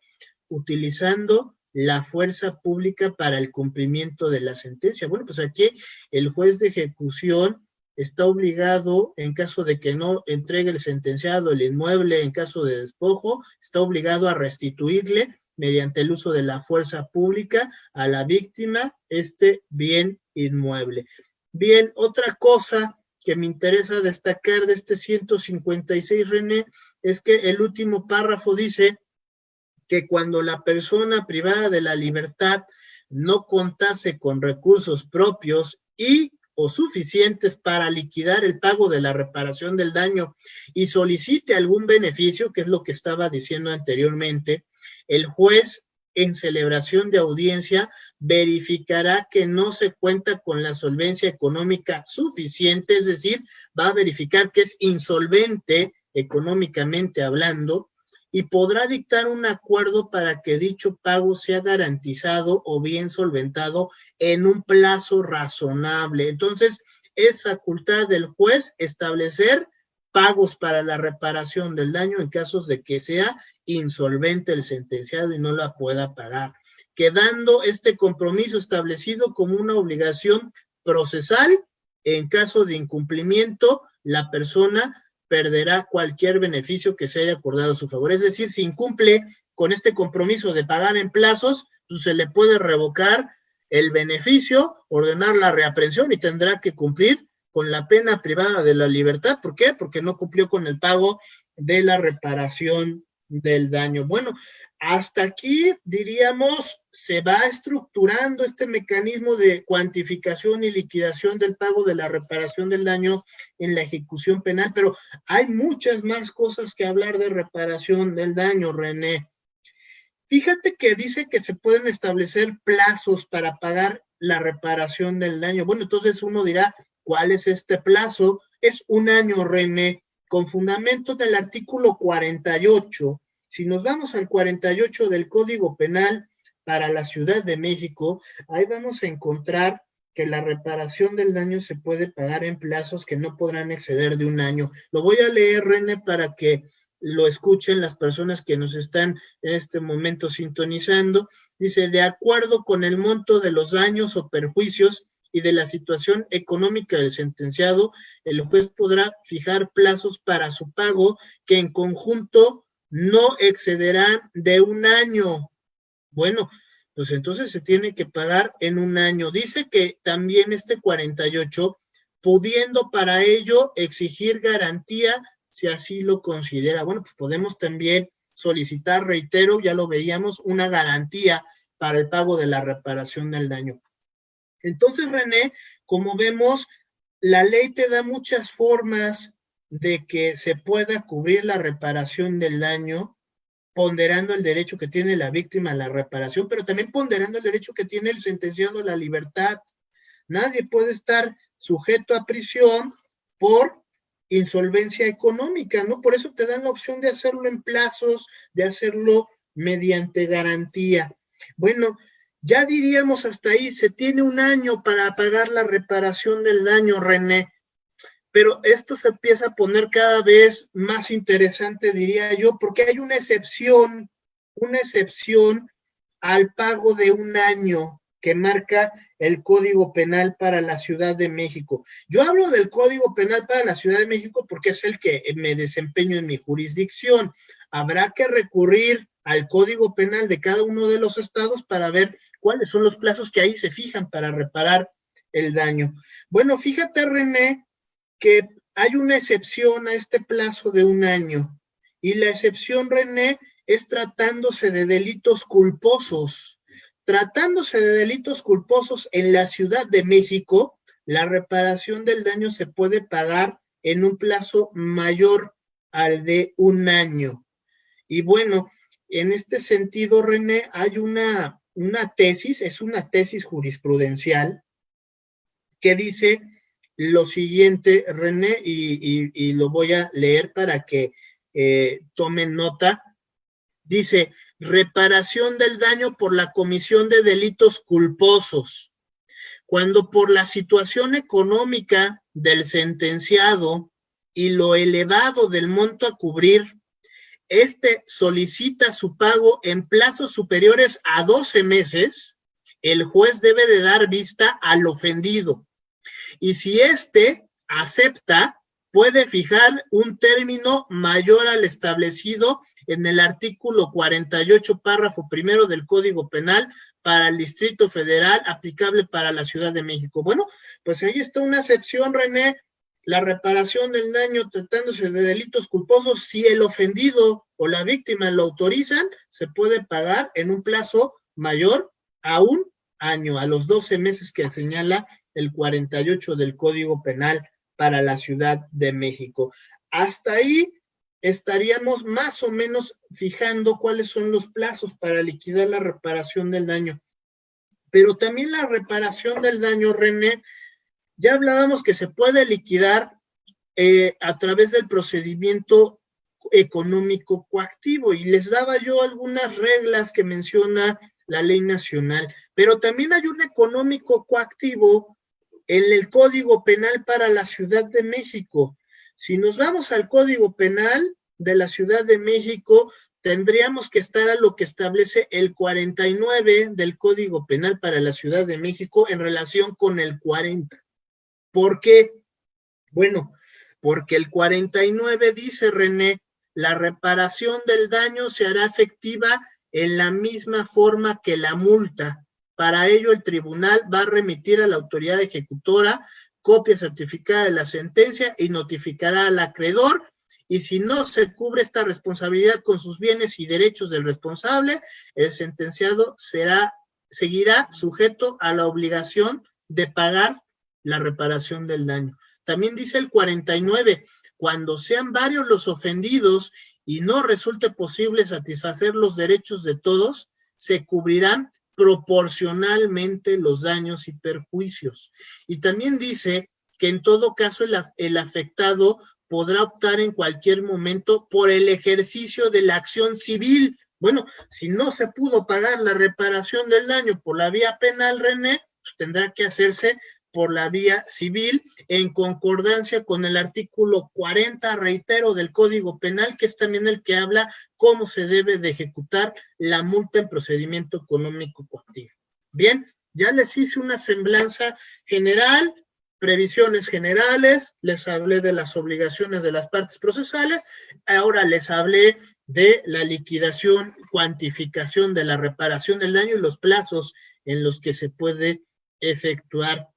utilizando la fuerza pública para el cumplimiento de la sentencia. Bueno, pues aquí el juez de ejecución está obligado, en caso de que no entregue el sentenciado el inmueble en caso de despojo, está obligado a restituirle mediante el uso de la fuerza pública a la víctima este bien inmueble. Bien, otra cosa que me interesa destacar de este 156, René, es que el último párrafo dice que cuando la persona privada de la libertad no contase con recursos propios y o suficientes para liquidar el pago de la reparación del daño y solicite algún beneficio, que es lo que estaba diciendo anteriormente, el juez en celebración de audiencia verificará que no se cuenta con la solvencia económica suficiente, es decir, va a verificar que es insolvente económicamente hablando, y podrá dictar un acuerdo para que dicho pago sea garantizado o bien solventado en un plazo razonable. Entonces, es facultad del juez establecer pagos para la reparación del daño en casos de que sea insolvente el sentenciado y no la pueda pagar, quedando este compromiso establecido como una obligación procesal. En caso de incumplimiento, la persona perderá cualquier beneficio que se haya acordado a su favor. Es decir, si incumple con este compromiso de pagar en plazos, pues se le puede revocar el beneficio, ordenar la reaprehensión y tendrá que cumplir con la pena privada de la libertad. ¿Por qué? Porque no cumplió con el pago de la reparación del daño. Bueno, hasta aquí, diríamos, se va estructurando este mecanismo de cuantificación y liquidación del pago de la reparación del daño en la ejecución penal, pero hay muchas más cosas que hablar de reparación del daño, René. Fíjate que dice que se pueden establecer plazos para pagar la reparación del daño. Bueno, entonces uno dirá, ¿cuál es este plazo? Es un año, René, con fundamento del artículo 48. Si nos vamos al 48 del Código Penal para la Ciudad de México, ahí vamos a encontrar que la reparación del daño se puede pagar en plazos que no podrán exceder de un año. Lo voy a leer, René, para que lo escuchen las personas que nos están en este momento sintonizando. Dice, de acuerdo con el monto de los daños o perjuicios y de la situación económica del sentenciado, el juez podrá fijar plazos para su pago que en conjunto no excederán de un año. Bueno, pues entonces se tiene que pagar en un año. Dice que también este 48, pudiendo para ello exigir garantía si así lo considera. Bueno, pues podemos también solicitar, reitero, ya lo veíamos, una garantía para el pago de la reparación del daño. Entonces, René, como vemos, la ley te da muchas formas de que se pueda cubrir la reparación del daño, ponderando el derecho que tiene la víctima a la reparación, pero también ponderando el derecho que tiene el sentenciado a la libertad. Nadie puede estar sujeto a prisión por insolvencia económica, ¿no? Por eso te dan la opción de hacerlo en plazos, de hacerlo mediante garantía. Bueno, ya diríamos hasta ahí, se tiene un año para pagar la reparación del daño, René. Pero esto se empieza a poner cada vez más interesante, diría yo, porque hay una excepción al pago de un año que marca el Código Penal para la Ciudad de México. Yo hablo del Código Penal para la Ciudad de México porque es el que me desempeño en mi jurisdicción. Habrá que recurrir al Código Penal de cada uno de los estados para ver cuáles son los plazos que ahí se fijan para reparar el daño. Bueno, fíjate, René, que hay una excepción a este plazo de un año, y la excepción, René, es tratándose de delitos culposos. Tratándose de delitos culposos en la Ciudad de México, la reparación del daño se puede pagar en un plazo mayor al de un año. Y bueno, en este sentido, René, hay una tesis, es una tesis jurisprudencial que dice lo siguiente, René, y lo voy a leer para que tomen nota. Dice, reparación del daño por la comisión de delitos culposos. Cuando por la situación económica del sentenciado y lo elevado del monto a cubrir, solicita su pago en plazos superiores a 12 meses, el juez debe de dar vista al ofendido. Y si acepta, puede fijar un término mayor al establecido en el artículo 48, párrafo primero del Código Penal para el Distrito Federal, aplicable para la Ciudad de México. Bueno, pues ahí está una excepción, René. La reparación del daño tratándose de delitos culposos, si el ofendido o la víctima lo autorizan, se puede pagar en un plazo mayor a un año, a los 12 meses que señala el 48 del Código Penal para la Ciudad de México. Hasta ahí estaríamos más o menos fijando cuáles son los plazos para liquidar la reparación del daño. Pero también la reparación del daño, René, ya hablábamos que se puede liquidar a través del procedimiento económico coactivo, y les daba yo algunas reglas que menciona la ley nacional, pero también hay un económico coactivo en el Código Penal para la Ciudad de México. Si nos vamos al Código Penal de la Ciudad de México, tendríamos que estar a lo que establece el 49 del Código Penal para la Ciudad de México en relación con el 40. ¿Por qué? Bueno, porque el 49 dice, René, la reparación del daño se hará efectiva en la misma forma que la multa. Para ello, el tribunal va a remitir a la autoridad ejecutora copia certificada de la sentencia y notificará al acreedor, y si no se cubre esta responsabilidad con sus bienes y derechos del responsable, el sentenciado seguirá sujeto a la obligación de pagar la reparación del daño. También dice el 49, cuando sean varios los ofendidos y no resulte posible satisfacer los derechos de todos, se cubrirán proporcionalmente los daños y perjuicios. Y también dice que en todo caso el afectado podrá optar en cualquier momento por el ejercicio de la acción civil. Bueno, si no se pudo pagar la reparación del daño por la vía penal, René, pues tendrá que hacerse por la vía civil, en concordancia con el artículo 40, reitero, del Código Penal, que es también el que habla cómo se debe de ejecutar la multa en procedimiento económico coactivo. Bien, ya les hice una semblanza general, previsiones generales, les hablé de las obligaciones de las partes procesales, ahora les hablé de la liquidación, cuantificación de la reparación del daño y los plazos en los que se puede efectuar.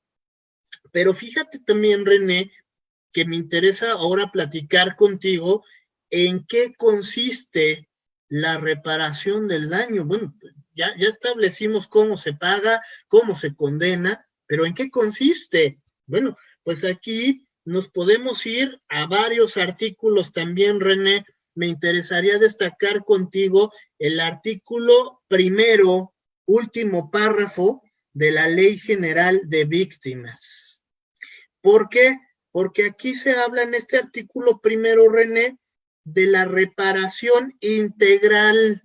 Pero fíjate también, René, que me interesa ahora platicar contigo en qué consiste la reparación del daño. Bueno, ya establecimos cómo se paga, cómo se condena, pero ¿en qué consiste? Bueno, pues aquí nos podemos ir a varios artículos también, René. Me interesaría destacar contigo el artículo primero, último párrafo de la Ley General de Víctimas. ¿Por qué? Porque aquí se habla en este artículo primero, René, de la reparación integral,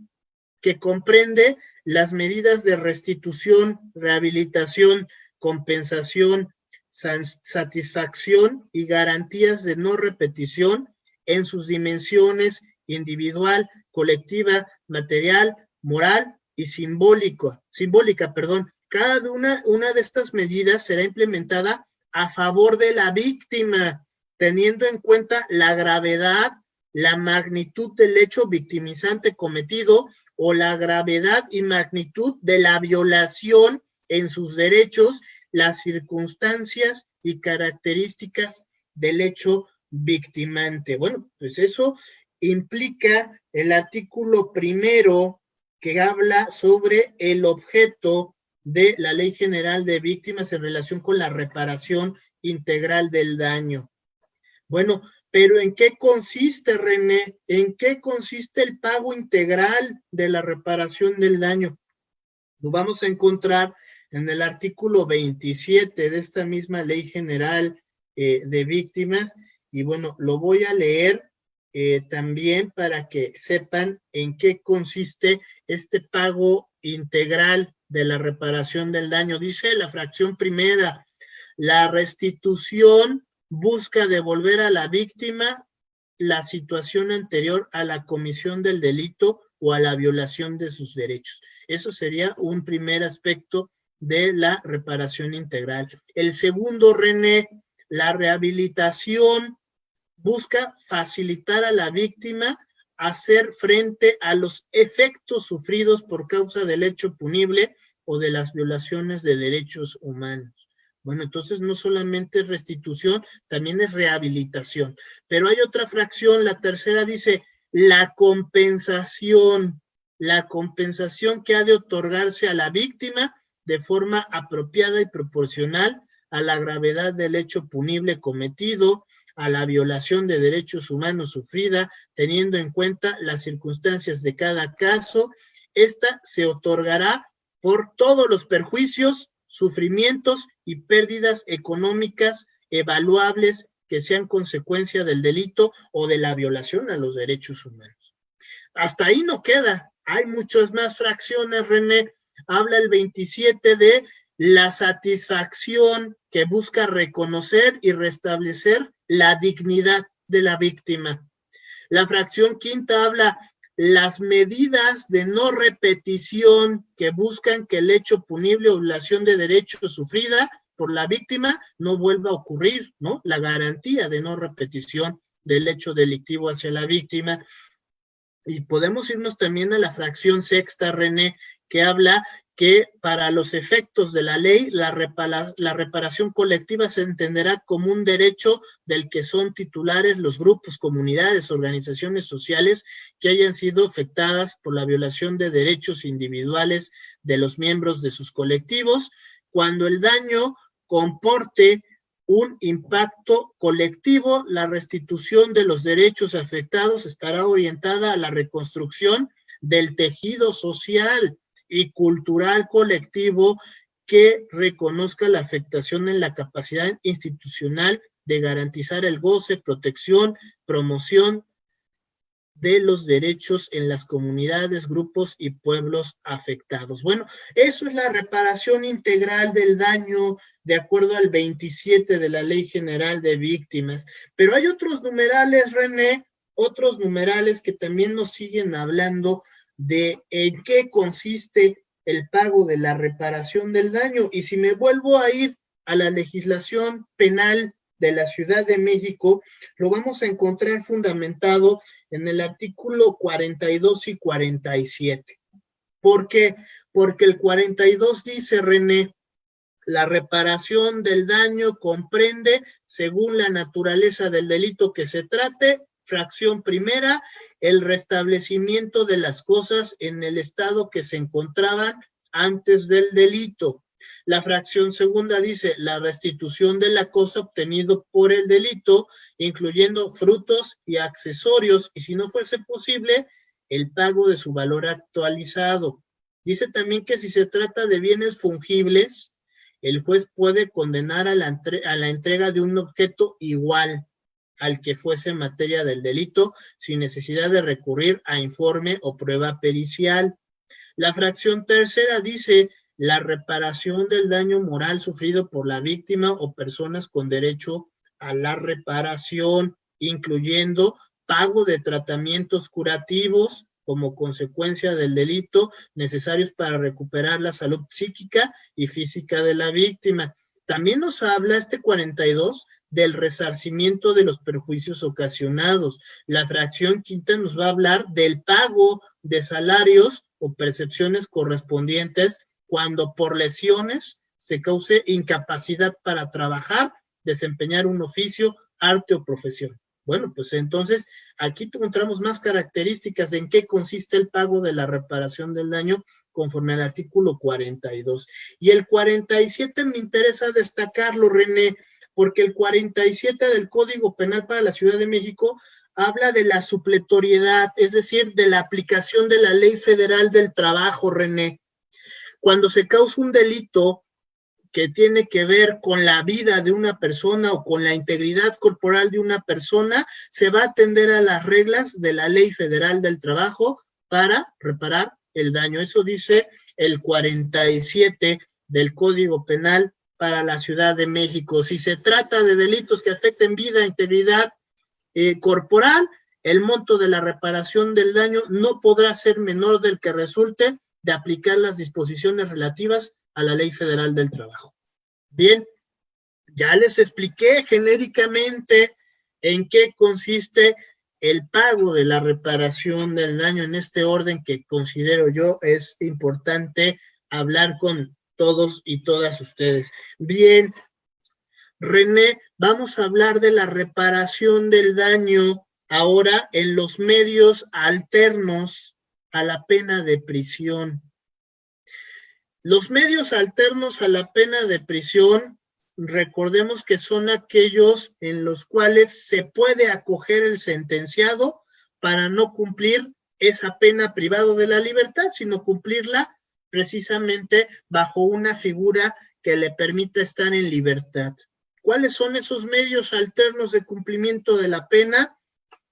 que comprende las medidas de restitución, rehabilitación, compensación, satisfacción y garantías de no repetición en sus dimensiones individual, colectiva, material, moral y simbólica. Cada una de estas medidas será implementada a favor de la víctima, teniendo en cuenta la gravedad, la magnitud del hecho victimizante cometido o la gravedad y magnitud de la violación en sus derechos, las circunstancias y características del hecho victimante. Bueno, pues eso implica el artículo primero, que habla sobre el objeto de la Ley General de Víctimas en relación con la reparación integral del daño. Bueno, pero ¿en qué consiste, René? ¿En qué consiste el pago integral de la reparación del daño? Lo vamos a encontrar en el artículo 27 de esta misma Ley General de Víctimas, y bueno, lo voy a leer también para que sepan en qué consiste este pago integral de la reparación del daño. Dice la fracción primera, la restitución busca devolver a la víctima la situación anterior a la comisión del delito o a la violación de sus derechos. Eso sería un primer aspecto de la reparación integral. El segundo, René, La rehabilitación busca facilitar a la víctima hacer frente a los efectos sufridos por causa del hecho punible o de las violaciones de derechos humanos. Bueno, entonces no solamente es restitución, también es rehabilitación. Pero hay otra fracción, la tercera dice la compensación que ha de otorgarse a la víctima de forma apropiada y proporcional a la gravedad del hecho punible cometido, a la violación de derechos humanos sufrida, teniendo en cuenta las circunstancias de cada caso. Esta se otorgará por todos los perjuicios, sufrimientos y pérdidas económicas evaluables que sean consecuencia del delito o de la violación a los derechos humanos. Hasta ahí no queda, hay muchas más fracciones, René. Habla el 27 de la satisfacción que busca reconocer y restablecer la dignidad de la víctima. La fracción quinta habla las medidas de no repetición que buscan que el hecho punible o violación de derechos sufrida por la víctima no vuelva a ocurrir, ¿no? La garantía de no repetición del hecho delictivo hacia la víctima. Y podemos irnos también a la fracción sexta, René, que habla que para los efectos de la ley, la reparación colectiva se entenderá como un derecho del que son titulares los grupos, comunidades, organizaciones sociales que hayan sido afectadas por la violación de derechos individuales de los miembros de sus colectivos, cuando el daño comporte un impacto colectivo. La restitución de los derechos afectados estará orientada a la reconstrucción del tejido social y cultural colectivo que reconozca la afectación en la capacidad institucional de garantizar el goce, protección, promoción de los derechos en las comunidades, grupos y pueblos afectados. Bueno, eso es la reparación integral del daño de acuerdo al 27 de la Ley General de Víctimas. Pero hay otros numerales, René, otros numerales que también nos siguen hablando de en qué consiste el pago de la reparación del daño. Y si me vuelvo a ir a la legislación penal de la Ciudad de México, lo vamos a encontrar fundamentado en el artículo 42 y 47. ¿Por qué? Porque el 42 dice, René, la reparación del daño comprende, según la naturaleza del delito que se trate, fracción primera, el restablecimiento de las cosas en el estado que se encontraban antes del delito. La fracción segunda dice la restitución de la cosa obtenido por el delito, incluyendo frutos y accesorios, y si no fuese posible, el pago de su valor actualizado. Dice también que si se trata de bienes fungibles, el juez puede condenar a la entrega de un objeto igual al que fuese materia del delito, sin necesidad de recurrir a informe o prueba pericial. La fracción tercera dice la reparación del daño moral sufrido por la víctima o personas con derecho a la reparación, incluyendo pago de tratamientos curativos como consecuencia del delito necesarios para recuperar la salud psíquica y física de la víctima. También nos habla este 42 del resarcimiento de los perjuicios ocasionados. La fracción quinta nos va a hablar del pago de salarios o percepciones correspondientes cuando por lesiones se cause incapacidad para trabajar, desempeñar un oficio, arte o profesión. Bueno, pues entonces aquí encontramos más características de en qué consiste el pago de la reparación del daño conforme al artículo 42. Y el 47 me interesa destacarlo, René, porque el 47 del Código Penal para la Ciudad de México habla de la supletoriedad, es decir, de la aplicación de la Ley Federal del Trabajo, René. Cuando se causa un delito que tiene que ver con la vida de una persona o con la integridad corporal de una persona, se va a atender a las reglas de la Ley Federal del Trabajo para reparar el daño. Eso dice el 47 del Código Penal para la Ciudad de México. Si se trata de delitos que afecten vida, integridad corporal, el monto de la reparación del daño no podrá ser menor del que resulte de aplicar las disposiciones relativas a la Ley Federal del Trabajo. Bien, Ya les expliqué genéricamente en qué consiste el pago de la reparación del daño en este orden que considero yo es importante hablar con todos y todas ustedes. Bien, René, vamos a hablar de la reparación del daño ahora en los medios alternos a la pena de prisión. Los medios alternos a la pena de prisión, recordemos que son aquellos en los cuales se puede acoger el sentenciado para no cumplir esa pena privado de la libertad, sino cumplirla precisamente bajo una figura que le permita estar en libertad. ¿Cuáles son esos medios alternos de cumplimiento de la pena?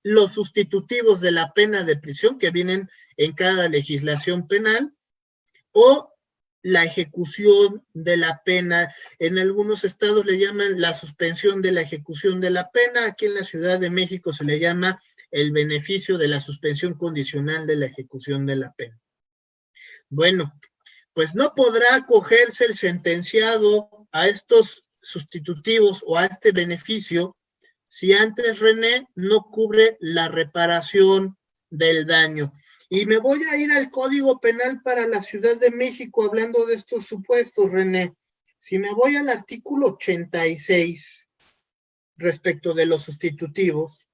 Los sustitutivos de la pena de prisión que vienen en cada legislación penal, o la ejecución de la pena. En algunos estados le llaman la suspensión de la ejecución de la pena. Aquí en la Ciudad de México se le llama el beneficio de la suspensión condicional de la ejecución de la pena. Bueno, pues no podrá acogerse el sentenciado a estos sustitutivos o a este beneficio si antes, René, no cubre la reparación del daño. Y me voy a ir al Código Penal para la Ciudad de México hablando de estos supuestos, René. Si me voy al artículo 86 respecto de los sustitutivos,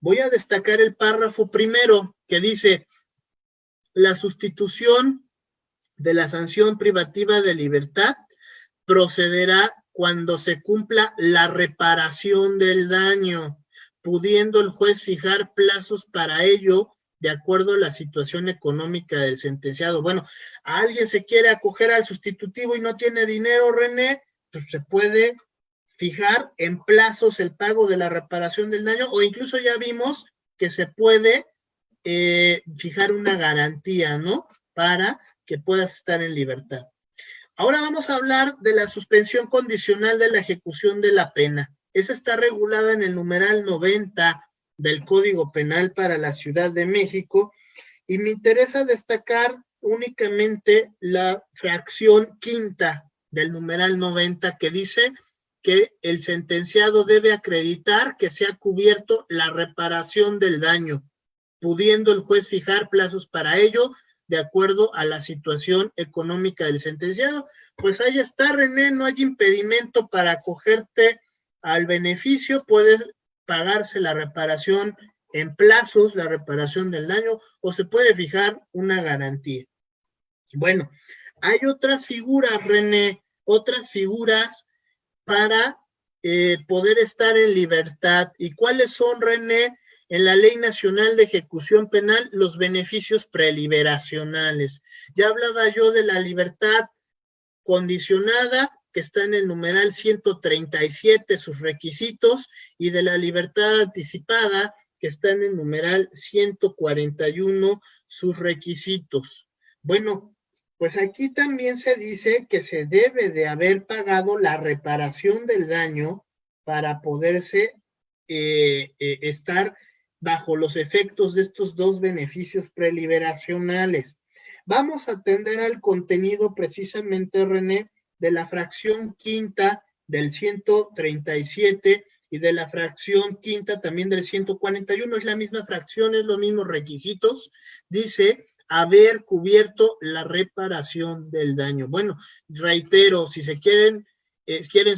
voy a destacar el párrafo primero que dice: la sustitución de la sanción privativa de libertad procederá cuando se cumpla la reparación del daño, pudiendo el juez fijar plazos para ello de acuerdo a la situación económica del sentenciado. Bueno, alguien se quiere acoger al sustitutivo y no tiene dinero, René, pues se puede fijar en plazos el pago de la reparación del daño, o incluso ya vimos que se puede fijar una garantía, ¿no? Para que puedas estar en libertad. Ahora vamos a hablar de la suspensión condicional de la ejecución de la pena. Esa está regulada en el numeral 90 del Código Penal para la Ciudad de México, y me interesa destacar únicamente la fracción quinta del numeral 90 que dice que el sentenciado debe acreditar que se ha cubierto la reparación del daño, pudiendo el juez fijar plazos para ello de acuerdo a la situación económica del sentenciado. Pues ahí está, René, no hay impedimento para acogerte al beneficio, puedes pagarse la reparación en plazos, la reparación del daño, o se puede fijar una garantía. Bueno, hay otras figuras, René, otras figuras para poder estar en libertad. ¿Y cuáles son, René? En la Ley Nacional de Ejecución Penal, los beneficios preliberacionales. Ya hablaba yo de la libertad condicionada, que está en el numeral 137, sus requisitos, y de la libertad anticipada, que está en el numeral 141, sus requisitos. Bueno, pues aquí también se dice que se debe de haber pagado la reparación del daño para poderse estar bajo los efectos de estos dos beneficios preliberacionales. Vamos a atender al contenido precisamente, René, de la fracción quinta del 137 y de la fracción quinta también del 141. Es la misma fracción, es los mismos requisitos. Dice haber cubierto la reparación del daño. Bueno, reitero, si se quieren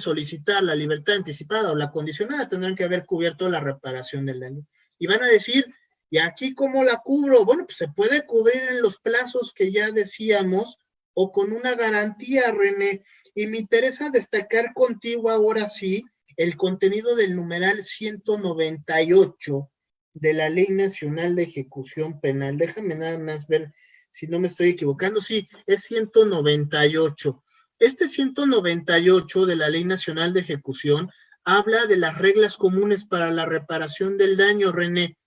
solicitar la libertad anticipada o la condicionada, tendrán que haber cubierto la reparación del daño. Y van a decir, ¿y aquí cómo la cubro? Bueno, pues se puede cubrir en los plazos que ya decíamos o con una garantía, René. Y me interesa destacar contigo ahora sí el contenido del numeral 198 de la Ley Nacional de Ejecución Penal. Déjame nada más ver si no me estoy equivocando. Sí, es 198. Este 198 de la Ley Nacional de Ejecución habla de las reglas comunes para la reparación del daño, René,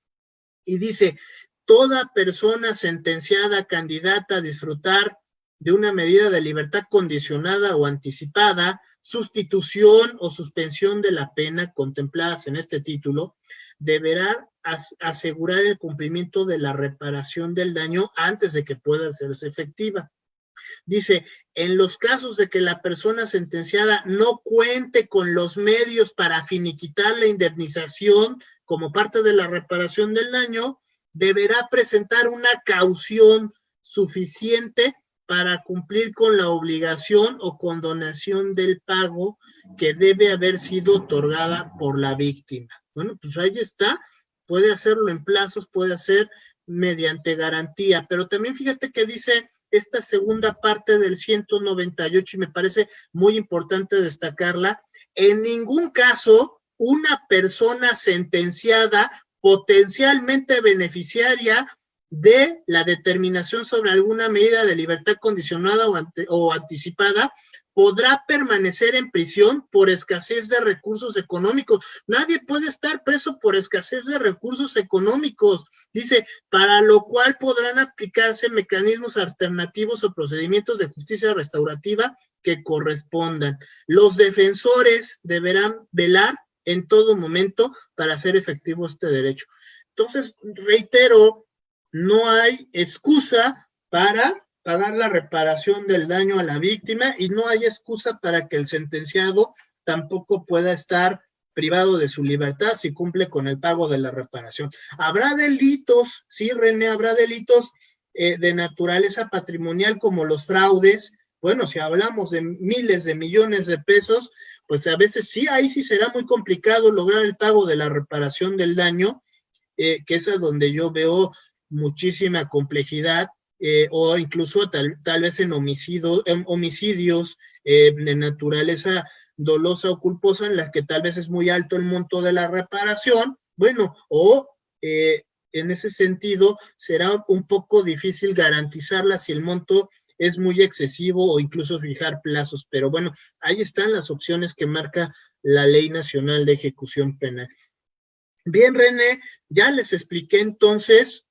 y dice: toda persona sentenciada candidata a disfrutar de una medida de libertad condicionada o anticipada, sustitución o suspensión de la pena contempladas en este título, deberá asegurar el cumplimiento de la reparación del daño antes de que pueda hacerse efectiva. Dice, en los casos de que la persona sentenciada no cuente con los medios para finiquitar la indemnización como parte de la reparación del daño, deberá presentar una caución suficiente para cumplir con la obligación o condonación del pago que debe haber sido otorgada por la víctima. Bueno, pues ahí está, puede hacerlo en plazos, puede hacer mediante garantía, pero también fíjate que dice esta segunda parte del 198 y me parece muy importante destacarla. En ningún caso una persona sentenciada potencialmente beneficiaria de la determinación sobre alguna medida de libertad condicionada o anticipada podrá permanecer en prisión por escasez de recursos económicos. Nadie puede estar preso por escasez de recursos económicos. Dice, para lo cual podrán aplicarse mecanismos alternativos o procedimientos de justicia restaurativa que correspondan. Los defensores deberán velar en todo momento para hacer efectivo este derecho. Entonces, reitero, no hay excusa para pagar la reparación del daño a la víctima y no hay excusa para que el sentenciado tampoco pueda estar privado de su libertad si cumple con el pago de la reparación. Habrá delitos, sí, René, habrá delitos de naturaleza patrimonial como los fraudes. Bueno, si hablamos de miles de millones de pesos, pues a veces sí, ahí sí será muy complicado lograr el pago de la reparación del daño, que es a donde yo veo muchísima complejidad, o incluso tal vez en homicidios de naturaleza dolosa o culposa, en las que tal vez es muy alto el monto de la reparación, bueno, o en ese sentido será un poco difícil garantizarla si el monto es muy excesivo o incluso fijar plazos, pero bueno, ahí están las opciones que marca la Ley Nacional de Ejecución Penal. Bien, René, ya les expliqué entonces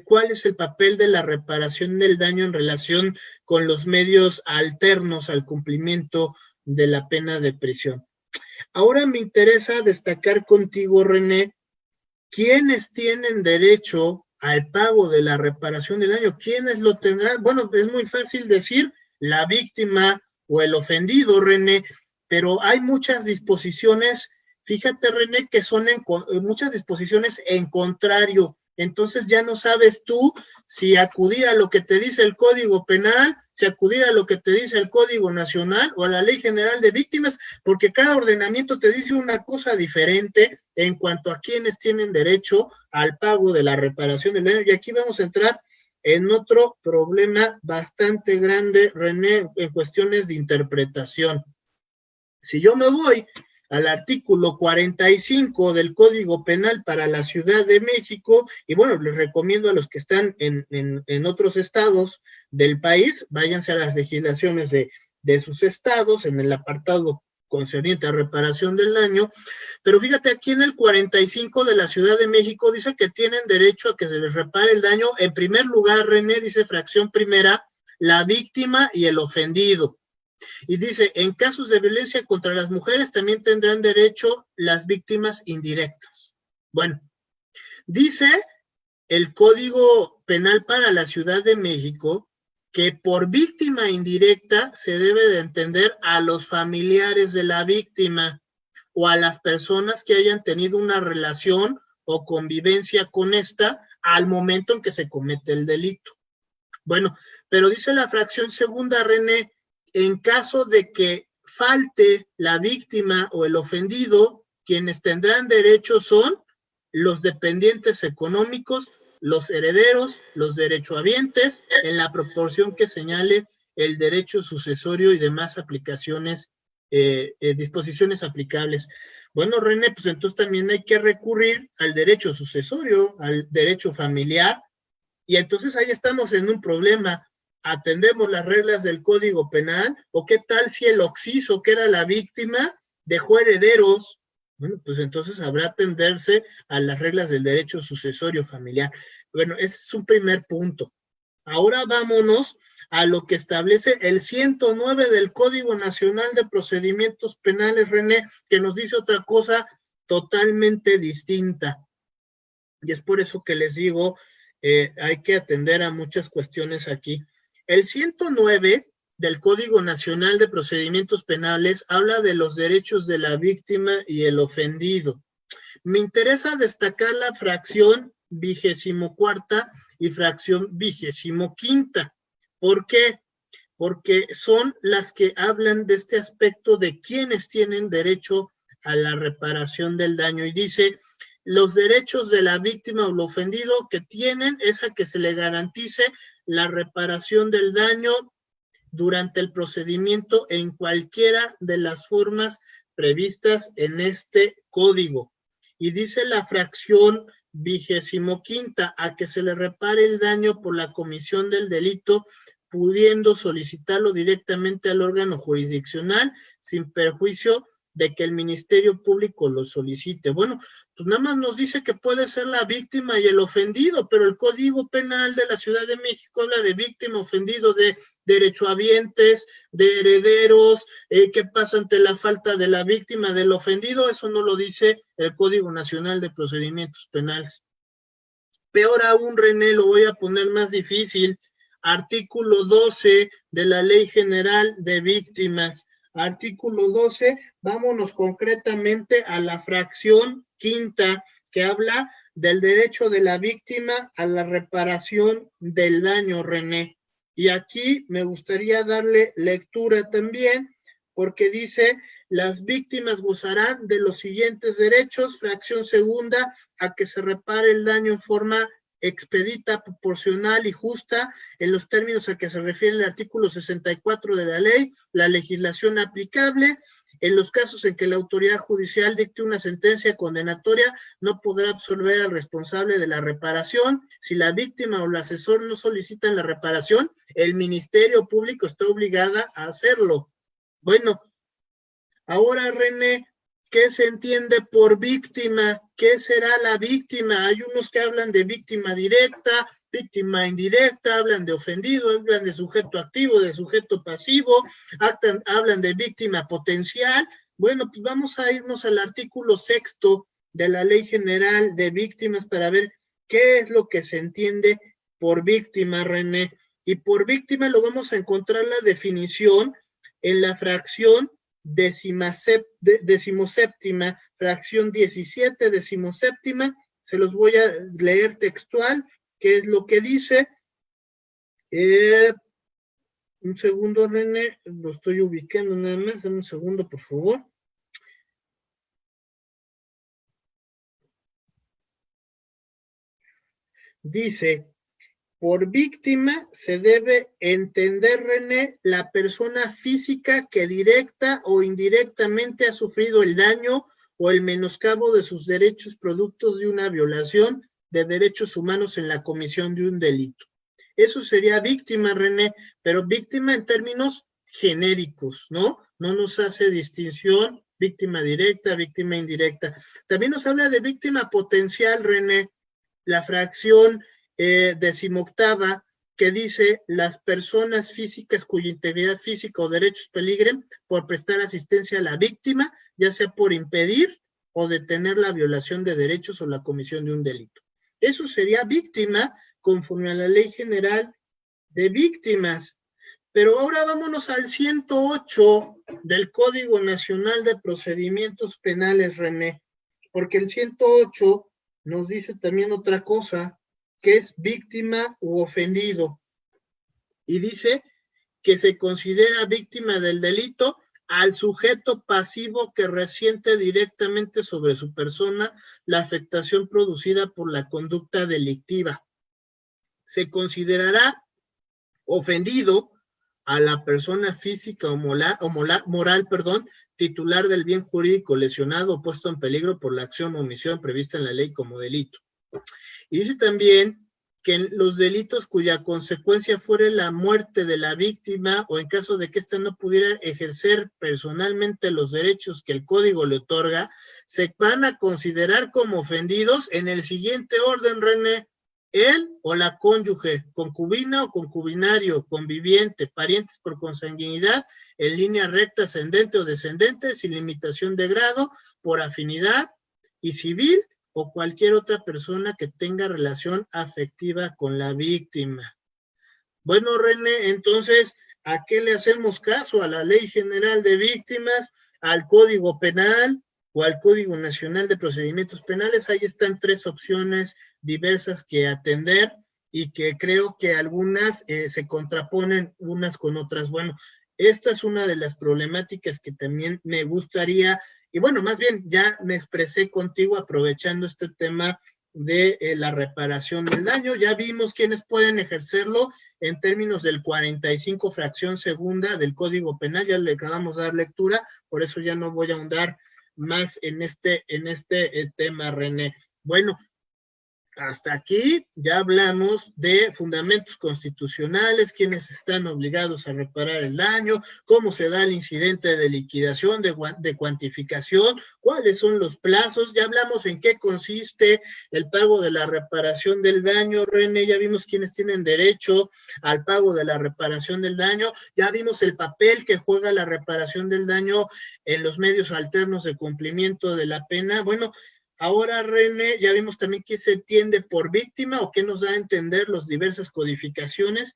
cuál es el papel de la reparación del daño en relación con los medios alternos al cumplimiento de la pena de prisión. Ahora me interesa destacar contigo, René, quiénes tienen derecho al pago de la reparación del daño, quiénes lo tendrán. Bueno, es muy fácil decir la víctima o el ofendido, René, pero hay muchas disposiciones, fíjate, René, que son muchas disposiciones en contrario. Entonces ya no sabes tú si acudir a lo que te dice el Código Penal, si acudir a lo que te dice el Código Nacional o a la Ley General de Víctimas, porque cada ordenamiento te dice una cosa diferente en cuanto a quienes tienen derecho al pago de la reparación del daño. Y aquí vamos a entrar en otro problema bastante grande, René, en cuestiones de interpretación. Si yo me voy al artículo 45 del Código Penal para la Ciudad de México, y bueno, les recomiendo a los que están en otros estados del país, váyanse a las legislaciones de sus estados, en el apartado concerniente a reparación del daño, pero fíjate, aquí en el 45 de la Ciudad de México dice que tienen derecho a que se les repare el daño. En primer lugar, René, dice fracción primera, la víctima y el ofendido. Y dice, en casos de violencia contra las mujeres también tendrán derecho las víctimas indirectas. Bueno, dice el Código Penal para la Ciudad de México que por víctima indirecta se debe de entender a los familiares de la víctima o a las personas que hayan tenido una relación o convivencia con esta al momento en que se comete el delito. Bueno, pero dice la fracción segunda, René, en caso de que falte la víctima o el ofendido, quienes tendrán derecho son los dependientes económicos, los herederos, los derechohabientes, en la proporción que señale el derecho sucesorio y demás aplicaciones, disposiciones aplicables. Bueno, René, pues entonces también hay que recurrir al derecho sucesorio, al derecho familiar, y entonces ahí estamos en un problema. ¿Atendemos las reglas del Código Penal? ¿O qué tal si el occiso, que era la víctima, dejó herederos? Bueno, pues entonces habrá atenderse a las reglas del derecho sucesorio familiar. Bueno, ese es un primer punto. Ahora vámonos a lo que establece el 109 del Código Nacional de Procedimientos Penales, René, que nos dice otra cosa totalmente distinta. Y es por eso que les digo, hay que atender a muchas cuestiones aquí. El 109 del Código Nacional de Procedimientos Penales habla de los derechos de la víctima y el ofendido. Me interesa destacar la fracción 24ª y fracción 25ª. ¿Por qué? Porque son las que hablan de este aspecto de quienes tienen derecho a la reparación del daño. Y dice, los derechos de la víctima o el ofendido que tienen es a que se le garantice la reparación del daño durante el procedimiento en cualquiera de las formas previstas en este código. Y dice la fracción 25ª, a que se le repare el daño por la comisión del delito, pudiendo solicitarlo directamente al órgano jurisdiccional sin perjuicio de que el Ministerio Público lo solicite. Bueno, pues nada más nos dice que puede ser la víctima y el ofendido, pero el Código Penal de la Ciudad de México habla de víctima, ofendido, de derechohabientes, de herederos, qué pasa ante la falta de la víctima, del ofendido. Eso no lo dice el Código Nacional de Procedimientos Penales. Peor aún, René, lo voy a poner más difícil. Artículo 12 de la Ley General de Víctimas. Artículo 12, vámonos concretamente a la fracción 5ª, que habla del derecho de la víctima a la reparación del daño, René. Y aquí me gustaría darle lectura también, porque dice, las víctimas gozarán de los siguientes derechos, fracción 2ª, a que se repare el daño en forma expedita, proporcional y justa, en los términos a que se refiere el artículo 64 de la ley, la legislación aplicable. En los casos en que la autoridad judicial dicte una sentencia condenatoria, no podrá absolver al responsable de la reparación. Si la víctima o el asesor no solicitan la reparación, el Ministerio Público está obligada a hacerlo. Bueno, ahora, René, ¿qué se entiende por víctima? ¿Qué será la víctima? Hay unos que hablan de víctima directa, víctima indirecta, hablan de ofendido, hablan de sujeto activo, de sujeto pasivo, hablan de víctima potencial. Bueno, pues vamos a irnos al artículo 6º de la Ley General de Víctimas para ver qué es lo que se entiende por víctima, René. Y por víctima lo vamos a encontrar la definición en la fracción 17ª, fracción 17, 17ª, se los voy a leer textual, que es lo que dice. Un segundo, René, lo estoy ubicando nada más, dame un segundo, por favor. Dice, por víctima se debe entender, René, la persona física que directa o indirectamente ha sufrido el daño o el menoscabo de sus derechos productos de una violación de derechos humanos en la comisión de un delito. Eso sería víctima, René, pero víctima en términos genéricos, ¿no? No nos hace distinción, víctima directa, víctima indirecta. También nos habla de víctima potencial, René, la fracción 18ª, que dice las personas físicas cuya integridad física o derechos peligren por prestar asistencia a la víctima, ya sea por impedir o detener la violación de derechos o la comisión de un delito. Eso sería víctima conforme a la Ley General de Víctimas. Pero ahora vámonos al 108 del Código Nacional de Procedimientos Penales, René, porque el 108 nos dice también otra cosa, que es víctima u ofendido. Y dice que se considera víctima del delito al sujeto pasivo que resiente directamente sobre su persona la afectación producida por la conducta delictiva. Se considerará ofendido a la persona física o moral, titular del bien jurídico lesionado o puesto en peligro por la acción o omisión prevista en la ley como delito. Y dice también que en los delitos cuya consecuencia fuere la muerte de la víctima o en caso de que ésta no pudiera ejercer personalmente los derechos que el código le otorga, se van a considerar como ofendidos en el siguiente orden, René: él o la cónyuge, concubina o concubinario, conviviente, parientes por consanguinidad, en línea recta, ascendente o descendente, sin limitación de grado, por afinidad y civil, o cualquier otra persona que tenga relación afectiva con la víctima. Bueno, René, entonces, ¿a qué le hacemos caso? ¿A la Ley General de Víctimas, al Código Penal o al Código Nacional de Procedimientos Penales? Ahí están tres opciones diversas que atender y que creo que algunas se contraponen unas con otras. Bueno, esta es una de las problemáticas que también me gustaría, y bueno, más bien ya me expresé contigo aprovechando este tema de la reparación del daño. Ya vimos quiénes pueden ejercerlo en términos del 45 fracción segunda del Código Penal, ya le acabamos de dar lectura, por eso ya no voy a ahondar más en este tema, René. Bueno, hasta aquí ya hablamos de fundamentos constitucionales, quienes están obligados a reparar el daño, cómo se da el incidente de liquidación, de cuantificación, cuáles son los plazos, ya hablamos en qué consiste el pago de la reparación del daño, René, ya vimos quiénes tienen derecho al pago de la reparación del daño, ya vimos el papel que juega la reparación del daño en los medios alternos de cumplimiento de la pena. Bueno, ahora, René, ya vimos también qué se entiende por víctima o qué nos da a entender las diversas codificaciones.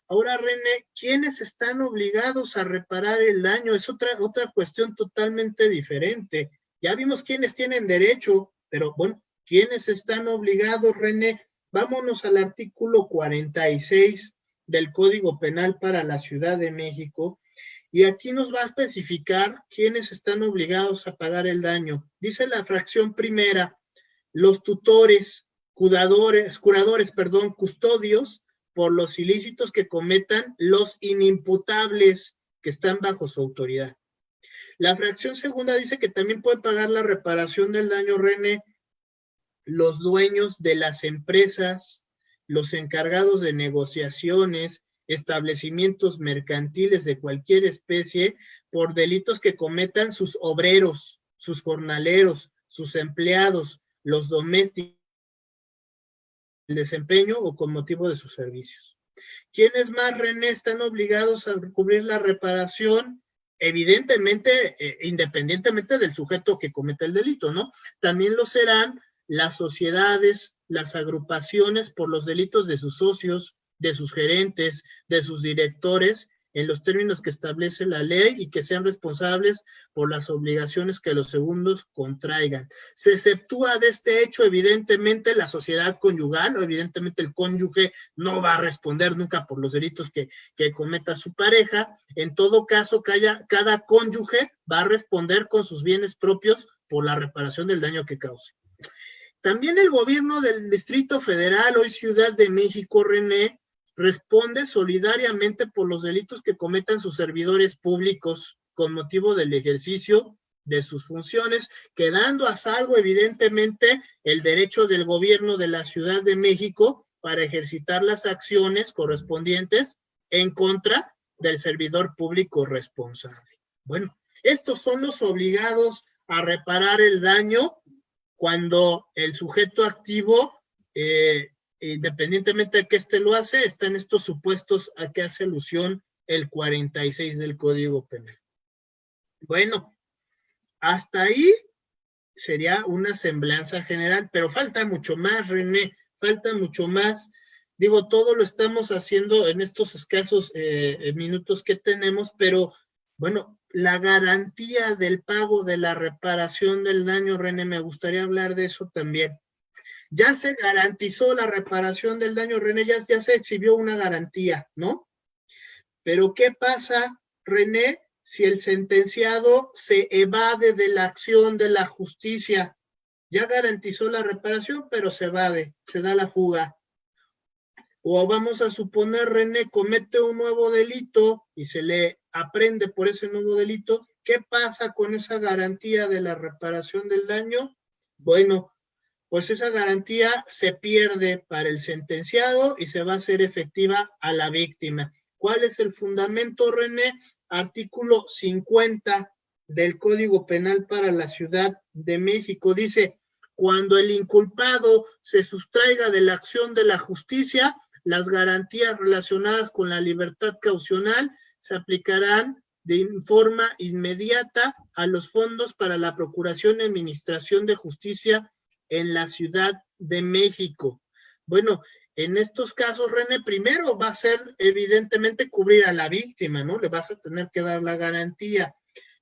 Ahora, René, ¿quiénes están obligados a reparar el daño? Es otra cuestión totalmente diferente. Ya vimos quiénes tienen derecho, pero bueno, ¿quiénes están obligados, René? Vámonos al artículo 46 del Código Penal para la Ciudad de México. Y aquí nos va a especificar quiénes están obligados a pagar el daño. Dice la fracción primera, los tutores, curadores, custodios por los ilícitos que cometan los inimputables que están bajo su autoridad. La fracción segunda dice que también puede pagar la reparación del daño, René, los dueños de las empresas, los encargados de negociaciones, establecimientos mercantiles de cualquier especie por delitos que cometan sus obreros, sus jornaleros, sus empleados, los domésticos, el desempeño o con motivo de sus servicios. ¿Quiénes más, René, están obligados a cubrir la reparación? Evidentemente, independientemente del sujeto que cometa el delito, ¿no? También lo serán las sociedades, las agrupaciones por los delitos de sus socios, de sus gerentes, de sus directores, en los términos que establece la ley y que sean responsables por las obligaciones que los segundos contraigan. Se exceptúa de este hecho, evidentemente, la sociedad conyugal, o evidentemente el cónyuge no va a responder nunca por los delitos que cometa su pareja. En todo caso, cada cónyuge va a responder con sus bienes propios por la reparación del daño que cause. También el gobierno del Distrito Federal, hoy Ciudad de México, René, responde solidariamente por los delitos que cometan sus servidores públicos con motivo del ejercicio de sus funciones, quedando a salvo evidentemente el derecho del gobierno de la Ciudad de México para ejercitar las acciones correspondientes en contra del servidor público responsable. Bueno, estos son los obligados a reparar el daño cuando el sujeto activo, independientemente de que éste lo hace, está en estos supuestos a que hace alusión el 46 del Código Penal. Bueno, hasta ahí sería una semblanza general, pero falta mucho más, René, falta mucho más. Digo, todo lo estamos haciendo en estos escasos minutos que tenemos, pero bueno, la garantía del pago de la reparación del daño, René, me gustaría hablar de eso también. Ya se garantizó la reparación del daño, René, ya se exhibió una garantía, ¿no? Pero ¿qué pasa, René, si el sentenciado se evade de la acción de la justicia? Ya garantizó la reparación, pero se evade, se da la fuga. O vamos a suponer, René comete un nuevo delito y se le aprende por ese nuevo delito. ¿Qué pasa con esa garantía de la reparación del daño? Bueno, pues esa garantía se pierde para el sentenciado y se va a hacer efectiva a la víctima. ¿Cuál es el fundamento, René? Artículo 50 del Código Penal para la Ciudad de México. Dice, cuando el inculpado se sustraiga de la acción de la justicia, las garantías relacionadas con la libertad caucional se aplicarán de forma inmediata a los fondos para la procuración y administración de justicia en la Ciudad de México. Bueno, en estos casos, René, primero va a ser evidentemente cubrir a la víctima, ¿no? Le vas a tener que dar la garantía.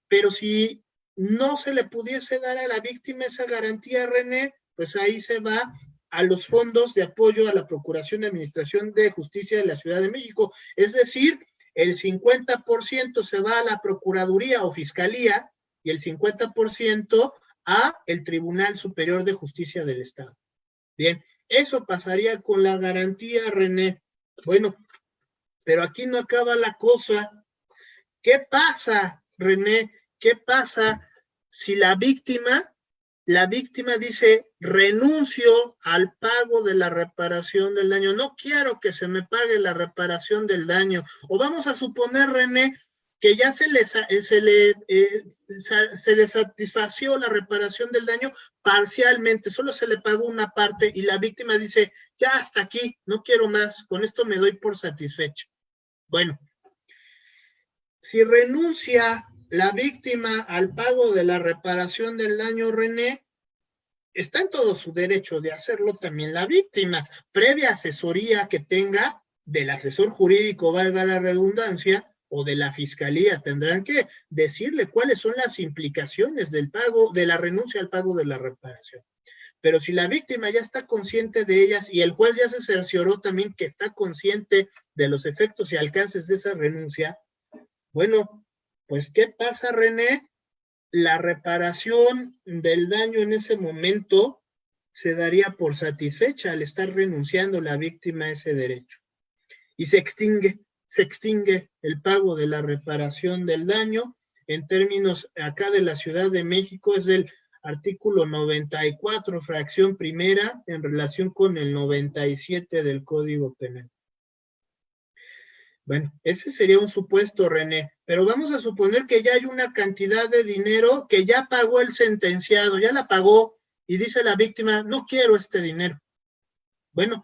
Pero si no se le pudiese dar a la víctima esa garantía, René, pues ahí se va a los fondos de apoyo a la Procuración de Administración de Justicia de la Ciudad de México. Es decir, el 50% se va a la Procuraduría o Fiscalía y el 50% a el Tribunal Superior de Justicia del Estado. Bien, eso pasaría con la garantía, René. Bueno, pero aquí no acaba la cosa. ¿Qué pasa, René? ¿Qué pasa si la víctima dice, renuncio al pago de la reparación del daño, no quiero que se me pague la reparación del daño? O vamos a suponer, René, que ya se le satisfació la reparación del daño parcialmente, solo se le pagó una parte y la víctima dice, ya hasta aquí, no quiero más, con esto me doy por satisfecho. Bueno, si renuncia la víctima al pago de la reparación del daño, René, está en todo su derecho de hacerlo también la víctima, previa asesoría que tenga del asesor jurídico, valga la redundancia, o de la fiscalía. Tendrán que decirle cuáles son las implicaciones del pago, de la renuncia al pago de la reparación. Pero si la víctima ya está consciente de ellas y el juez ya se cercioró también que está consciente de los efectos y alcances de esa renuncia, bueno, pues ¿qué pasa, René? La reparación del daño en ese momento se daría por satisfecha al estar renunciando la víctima a ese derecho. Y se extingue el pago de la reparación del daño. En términos acá de la Ciudad de México es del artículo 94, fracción primera, en relación con el 97 del Código Penal. Bueno, ese sería un supuesto, René, pero vamos a suponer que ya hay una cantidad de dinero que ya pagó el sentenciado, ya la pagó, y dice la víctima, no quiero este dinero. Bueno,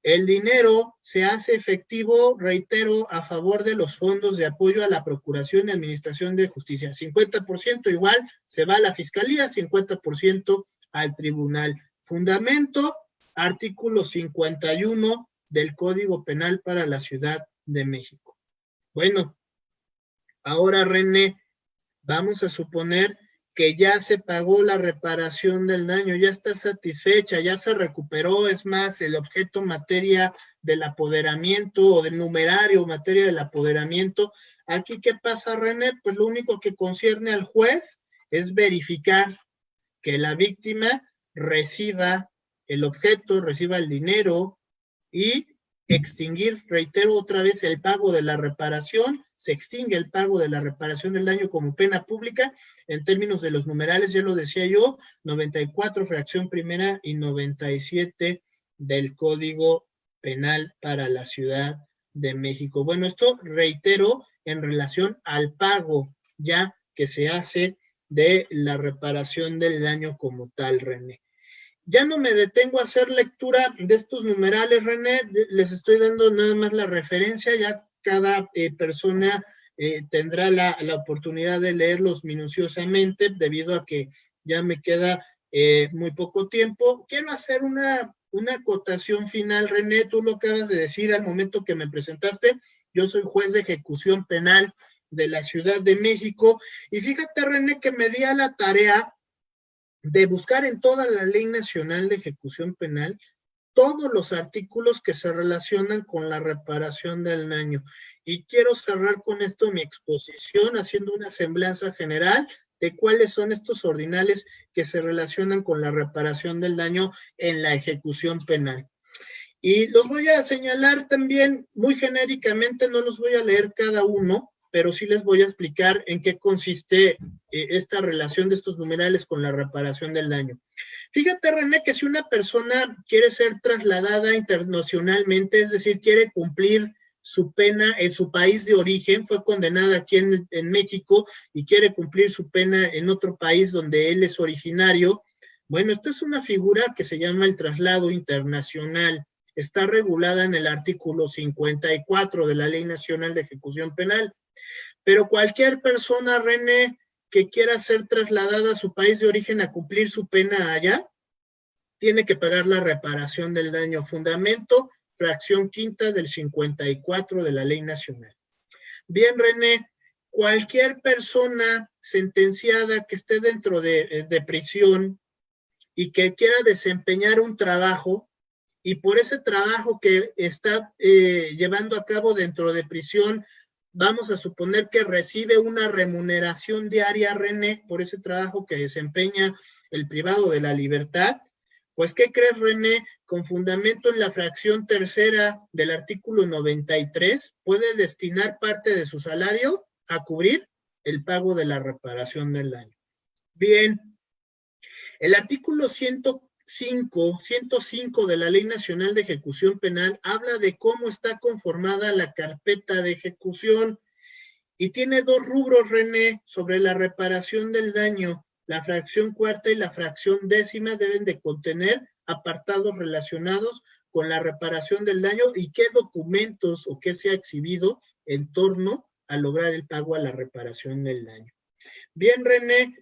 el dinero se hace efectivo, reitero, a favor de los fondos de apoyo a la Procuración y Administración de Justicia. 50% igual se va a la Fiscalía, 50% al Tribunal. Fundamento, artículo 51 del Código Penal para la Ciudad de México. Bueno, ahora, René, vamos a suponer que ya se pagó la reparación del daño, ya está satisfecha, ya se recuperó, es más, el objeto materia del apoderamiento o del numerario materia del apoderamiento. Aquí, ¿qué pasa, René? Pues lo único que concierne al juez es verificar que la víctima reciba el objeto, reciba el dinero y extinguir, reitero otra vez, el pago de la reparación. Se extingue el pago de la reparación del daño como pena pública en términos de los numerales, ya lo decía yo, 94 fracción primera y 97 del Código Penal para la Ciudad de México. Bueno, esto reitero en relación al pago ya que se hace de la reparación del daño como tal, René. Ya no me detengo a hacer lectura de estos numerales, René, les estoy dando nada más la referencia, ya cada persona tendrá la oportunidad de leerlos minuciosamente debido a que ya me queda muy poco tiempo. Quiero hacer una acotación final, René, tú lo acabas de decir al momento que me presentaste, yo soy juez de ejecución penal de la Ciudad de México, y fíjate, René, que me di a la tarea de buscar en toda la Ley Nacional de Ejecución Penal todos los artículos que se relacionan con la reparación del daño. Y quiero cerrar con esto mi exposición haciendo una semblanza general de cuáles son estos ordinales que se relacionan con la reparación del daño en la ejecución penal. Y los voy a señalar también muy genéricamente, no los voy a leer cada uno, pero sí les voy a explicar en qué consiste esta relación de estos numerales con la reparación del daño. Fíjate, René, que si una persona quiere ser trasladada internacionalmente, es decir, quiere cumplir su pena en su país de origen, fue condenada aquí en México y quiere cumplir su pena en otro país donde él es originario, bueno, esta es una figura que se llama el traslado internacional. Está regulada en el artículo 54 de la Ley Nacional de Ejecución Penal. Pero cualquier persona, René, que quiera ser trasladada a su país de origen a cumplir su pena allá, tiene que pagar la reparación del daño. Fundamento, fracción quinta del 54 de la Ley Nacional. Bien, René, cualquier persona sentenciada que esté dentro de prisión y que quiera desempeñar un trabajo, y por ese trabajo que está llevando a cabo dentro de prisión, vamos a suponer que recibe una remuneración diaria, René, por ese trabajo que desempeña el privado de la libertad. Pues, ¿qué crees, René? Con fundamento en la fracción tercera del artículo 93, puede destinar parte de su salario a cubrir el pago de la reparación del daño. Bien, el artículo 105 de la Ley Nacional de Ejecución Penal habla de cómo está conformada la carpeta de ejecución y tiene dos rubros, René, sobre la reparación del daño. La fracción cuarta y la fracción décima deben de contener apartados relacionados con la reparación del daño y qué documentos o qué se ha exhibido en torno a lograr el pago a la reparación del daño. Bien, René,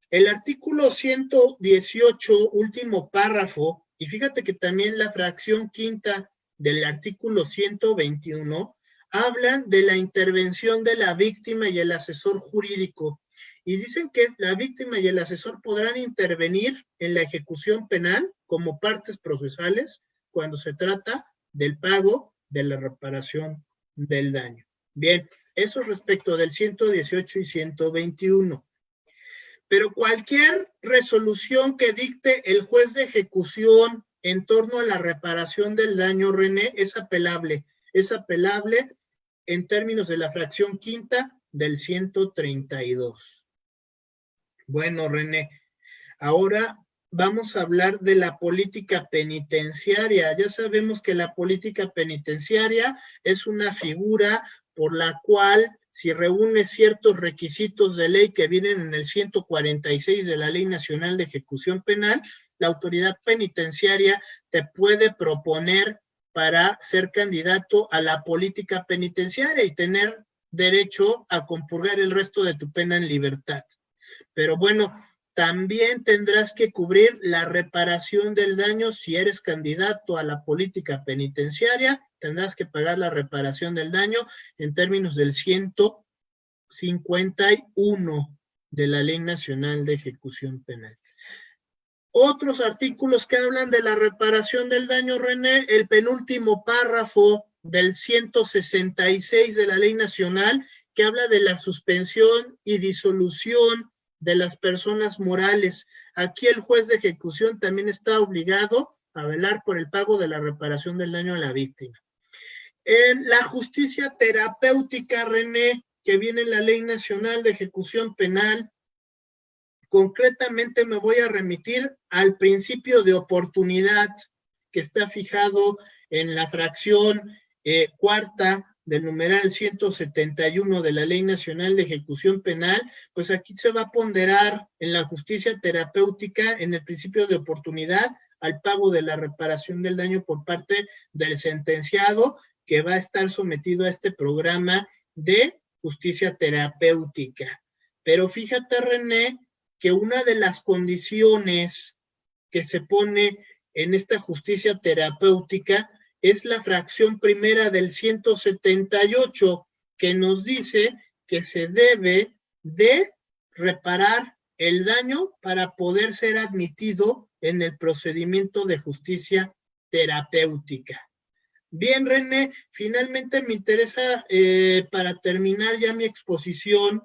el artículo 118, último párrafo, y fíjate que también la fracción quinta del artículo 121 hablan de la intervención de la víctima y el asesor jurídico. Y dicen que la víctima y el asesor podrán intervenir en la ejecución penal como partes procesales cuando se trata del pago de la reparación del daño. Bien, eso respecto del 118 y 121. Pero cualquier resolución que dicte el juez de ejecución en torno a la reparación del daño, René, es apelable. Es apelable en términos de la fracción quinta del 132. Bueno, René, ahora vamos a hablar de la política penitenciaria. Ya sabemos que la política penitenciaria es una figura por la cual, si reúne ciertos requisitos de ley que vienen en el 146 de la Ley Nacional de Ejecución Penal, la autoridad penitenciaria te puede proponer para ser candidato a la política penitenciaria y tener derecho a compurgar el resto de tu pena en libertad. Pero bueno, también tendrás que cubrir la reparación del daño si eres candidato a la política penitenciaria, tendrás que pagar la reparación del daño en términos del 151 de la Ley Nacional de Ejecución Penal. Otros artículos que hablan de la reparación del daño, René, el penúltimo párrafo del 166 de la Ley Nacional, que habla de la suspensión y disolución de las personas morales. Aquí el juez de ejecución también está obligado a velar por el pago de la reparación del daño a la víctima. En la justicia terapéutica, René, que viene en la Ley Nacional de Ejecución Penal, concretamente me voy a remitir al principio de oportunidad que está fijado en la fracción cuarta del numeral 171 de la Ley Nacional de Ejecución Penal. Pues aquí se va a ponderar en la justicia terapéutica, en el principio de oportunidad, al pago de la reparación del daño por parte del sentenciado que va a estar sometido a este programa de justicia terapéutica. Pero fíjate, René, que una de las condiciones que se pone en esta justicia terapéutica es la fracción primera del 178, que nos dice que se debe de reparar el daño para poder ser admitido en el procedimiento de justicia terapéutica. Bien, René, finalmente me interesa, para terminar ya mi exposición,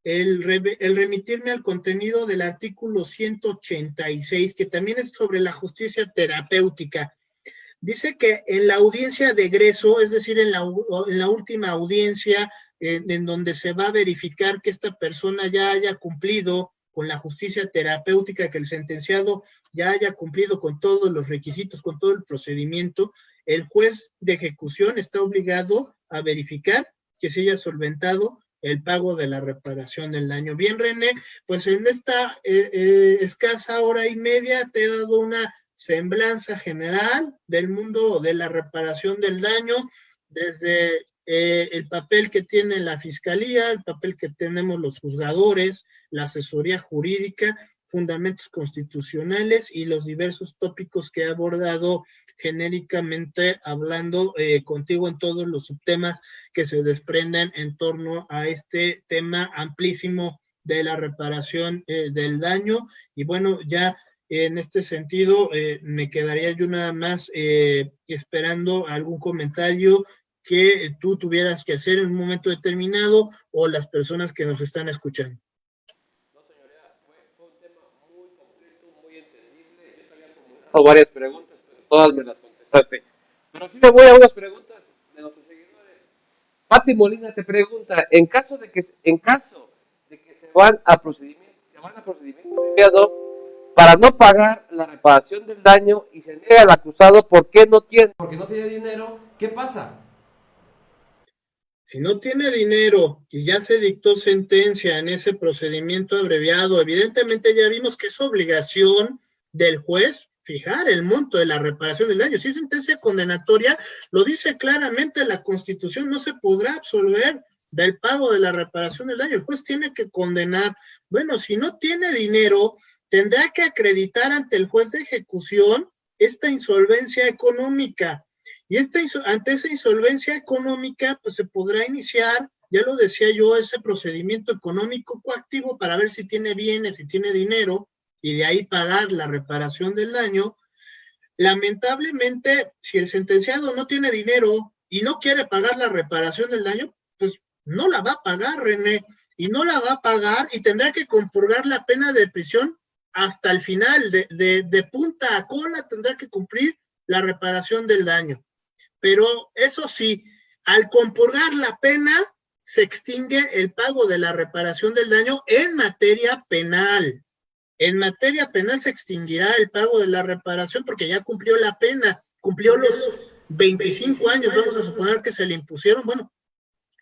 el remitirme al contenido del artículo 186, que también es sobre la justicia terapéutica. Dice que en la audiencia de egreso, es decir, en la última audiencia, en donde se va a verificar que esta persona ya haya cumplido con la justicia terapéutica, que el sentenciado ya haya cumplido con todos los requisitos, con todo el procedimiento, el juez de ejecución está obligado a verificar que se haya solventado el pago de la reparación del daño. Bien, René, pues en esta escasa hora y media te he dado una semblanza general del mundo de la reparación del daño, desde el papel que tiene la fiscalía, el papel que tenemos los juzgadores, la asesoría jurídica, fundamentos constitucionales y los diversos tópicos que he abordado genéricamente hablando contigo en todos los subtemas que se desprenden en torno a este tema amplísimo de la reparación del daño. Y bueno, ya en este sentido me quedaría yo nada más esperando algún comentario que tú tuvieras que hacer en un momento determinado o las personas que nos están escuchando. Varias preguntas, pero todas me las contestaste. Pero sí me voy a unas preguntas de nuestros seguidores. Pati Molina te pregunta, en caso de que se van a procedimiento abreviado para no pagar la reparación del daño y se niega al acusado porque no tiene dinero, ¿qué pasa? Si no tiene dinero y ya se dictó sentencia en ese procedimiento abreviado, evidentemente ya vimos que es obligación del juez fijar el monto de la reparación del daño. Si es sentencia condenatoria, lo dice claramente la Constitución, no se podrá absolver del pago de la reparación del daño. El juez tiene que condenar. Bueno, si no tiene dinero, tendrá que acreditar ante el juez de ejecución esta insolvencia económica. Y ante esa insolvencia económica, pues se podrá iniciar, ya lo decía yo, ese procedimiento económico coactivo para ver si tiene bienes, si tiene dinero, y de ahí pagar la reparación del daño. Lamentablemente, si el sentenciado no tiene dinero y no quiere pagar la reparación del daño, pues no la va a pagar, René, y no la va a pagar y tendrá que compurgar la pena de prisión hasta el final, de punta a cola tendrá que cumplir la reparación del daño. Pero eso sí, al compurgar la pena, se extingue el pago de la reparación del daño en materia penal. En materia penal se extinguirá el pago de la reparación porque ya cumplió la pena, cumplió los 25 años, vamos a suponer que se le impusieron, bueno,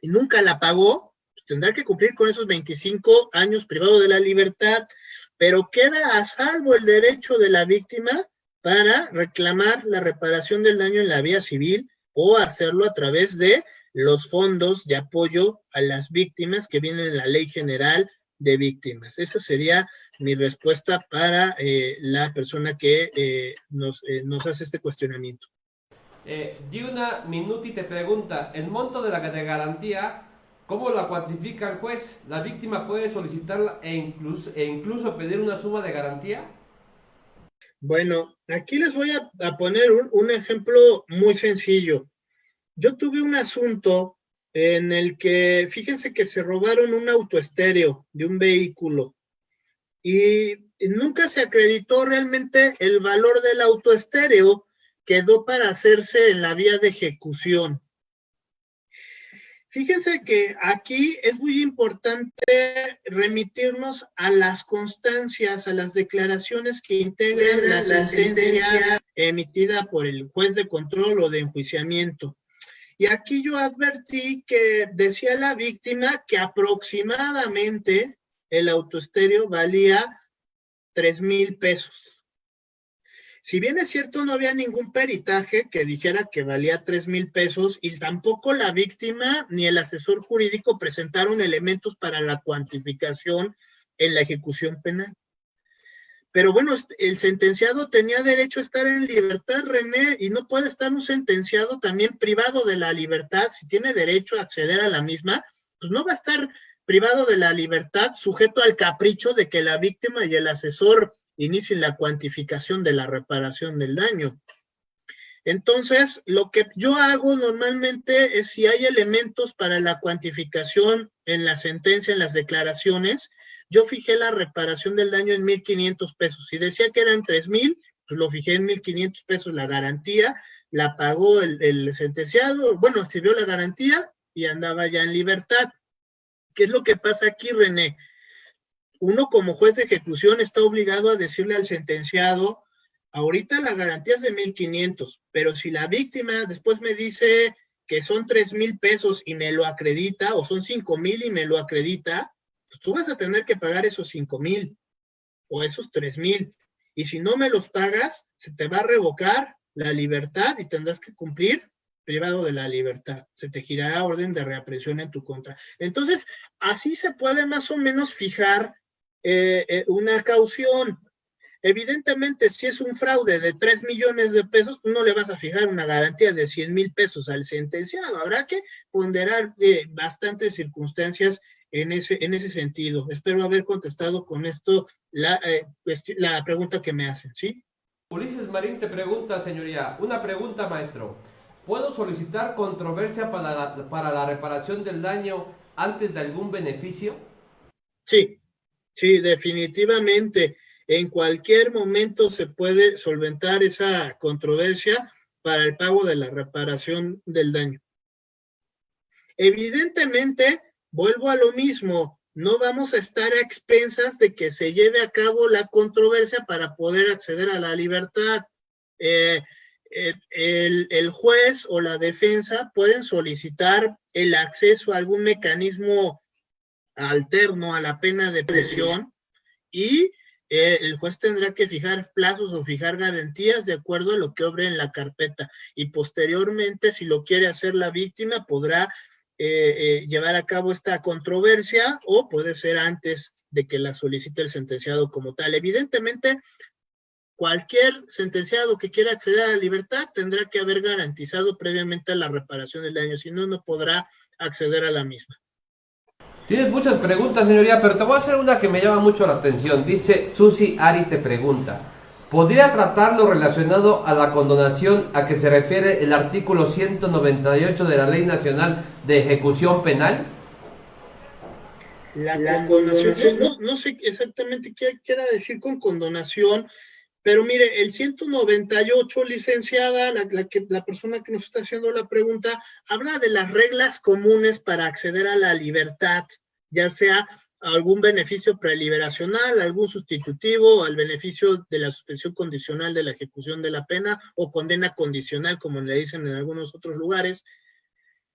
y nunca la pagó, pues tendrá que cumplir con esos 25 años privado de la libertad, pero queda a salvo el derecho de la víctima para reclamar la reparación del daño en la vía civil o hacerlo a través de los fondos de apoyo a las víctimas que vienen en la Ley General de Víctimas. Esa sería mi respuesta para la persona que nos hace este cuestionamiento. Diuna Minuti te pregunta, el monto de la garantía, ¿cómo la cuantifica el juez? ¿La víctima puede solicitarla e incluso pedir una suma de garantía? Bueno, aquí les voy a poner un ejemplo muy sencillo. Yo tuve un asunto en el que, fíjense que se robaron un autoestéreo de un vehículo y nunca se acreditó realmente el valor del autoestéreo, quedó para hacerse en la vía de ejecución. Fíjense que aquí es muy importante remitirnos a las constancias, a las declaraciones que integran la sentencia emitida por el juez de control o de enjuiciamiento. Y aquí yo advertí que decía la víctima que aproximadamente el autoestéreo valía 3,000 pesos. Si bien es cierto, no había ningún peritaje que dijera que valía 3,000 pesos y tampoco la víctima ni el asesor jurídico presentaron elementos para la cuantificación en la ejecución penal. Pero bueno, el sentenciado tenía derecho a estar en libertad, René, y no puede estar un sentenciado también privado de la libertad. Si tiene derecho a acceder a la misma, pues no va a estar privado de la libertad, sujeto al capricho de que la víctima y el asesor inicien la cuantificación de la reparación del daño. Entonces, lo que yo hago normalmente es, si hay elementos para la cuantificación en la sentencia, en las declaraciones, yo fijé la reparación del daño en 1,500 pesos. Si decía que eran 3,000, pues lo fijé en 1,500 pesos la garantía, la pagó el sentenciado, bueno, escribió la garantía y andaba ya en libertad. ¿Qué es lo que pasa aquí, René? Uno como juez de ejecución está obligado a decirle al sentenciado, ahorita la garantía es de 1,500, pero si la víctima después me dice que son 3,000 pesos y me lo acredita, o son 5,000 y me lo acredita, pues tú vas a tener que pagar esos 5,000 o esos 3,000. Y si no me los pagas, se te va a revocar la libertad y tendrás que cumplir privado de la libertad. Se te girará orden de reaprehensión en tu contra. Entonces, así se puede más o menos fijar una caución. Evidentemente, si es un fraude de 3 millones de pesos, tú no le vas a fijar una garantía de 100,000 pesos al sentenciado. Habrá que ponderar bastantes circunstancias en ese sentido. Espero haber contestado con esto la pregunta que me hacen, ¿sí? Ulises Marín te pregunta, señoría, una pregunta, maestro. ¿Puedo solicitar controversia para la reparación del daño antes de algún beneficio? Sí, sí, definitivamente. En cualquier momento se puede solventar esa controversia para el pago de la reparación del daño. Evidentemente, vuelvo a lo mismo, no vamos a estar a expensas de que se lleve a cabo la controversia para poder acceder a la libertad. El juez o la defensa pueden solicitar el acceso a algún mecanismo alterno a la pena de prisión y el juez tendrá que fijar plazos o fijar garantías de acuerdo a lo que obre en la carpeta y posteriormente, si lo quiere hacer la víctima, podrá llevar a cabo esta controversia o puede ser antes de que la solicite el sentenciado como tal. Evidentemente, cualquier sentenciado que quiera acceder a la libertad tendrá que haber garantizado previamente la reparación del daño, si no, no podrá acceder a la misma. Tienes muchas preguntas, señoría, pero te voy a hacer una que me llama mucho la atención. Dice Susi Ari te pregunta, ¿podría tratar lo relacionado a la condonación a que se refiere el artículo 198 de la Ley Nacional de Ejecución Penal? La condonación, no sé exactamente qué quiera decir con condonación, pero mire, el 198, licenciada, la persona que nos está haciendo la pregunta, habla de las reglas comunes para acceder a la libertad, ya sea algún beneficio preliberacional, algún sustitutivo, al beneficio de la suspensión condicional de la ejecución de la pena o condena condicional, como le dicen en algunos otros lugares.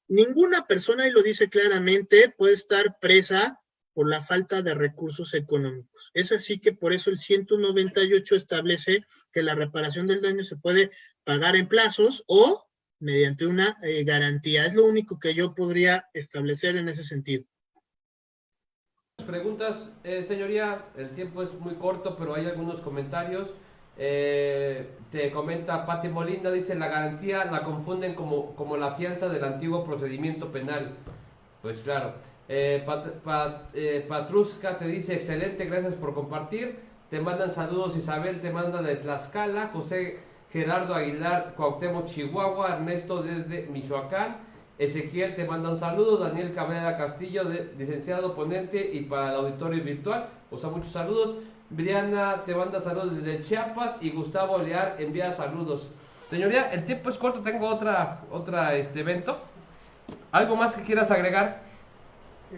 Ninguna persona, y lo dice claramente, puede estar presa por la falta de recursos económicos. Es así que por eso el 198 establece que la reparación del daño se puede pagar en plazos o mediante una garantía. Es lo único que yo podría establecer en ese sentido. Preguntas, señoría, el tiempo es muy corto, pero hay algunos comentarios. Te comenta Pati Molina, dice, la garantía la confunden como la fianza del antiguo procedimiento penal. Pues claro. Patruska te dice, excelente, gracias por compartir. Te mandan saludos, Isabel te manda de Tlaxcala, José Gerardo Aguilar, Cuauhtémoc, Chihuahua, Ernesto desde Michoacán, Ezequiel te manda un saludo, Daniel Cabrera Castillo, licenciado ponente y para el auditorio virtual, o sea, muchos saludos. Briana te manda saludos desde Chiapas y Gustavo Lear envía saludos. Señoría, el tiempo es corto, tengo otra evento. ¿Algo más que quieras agregar?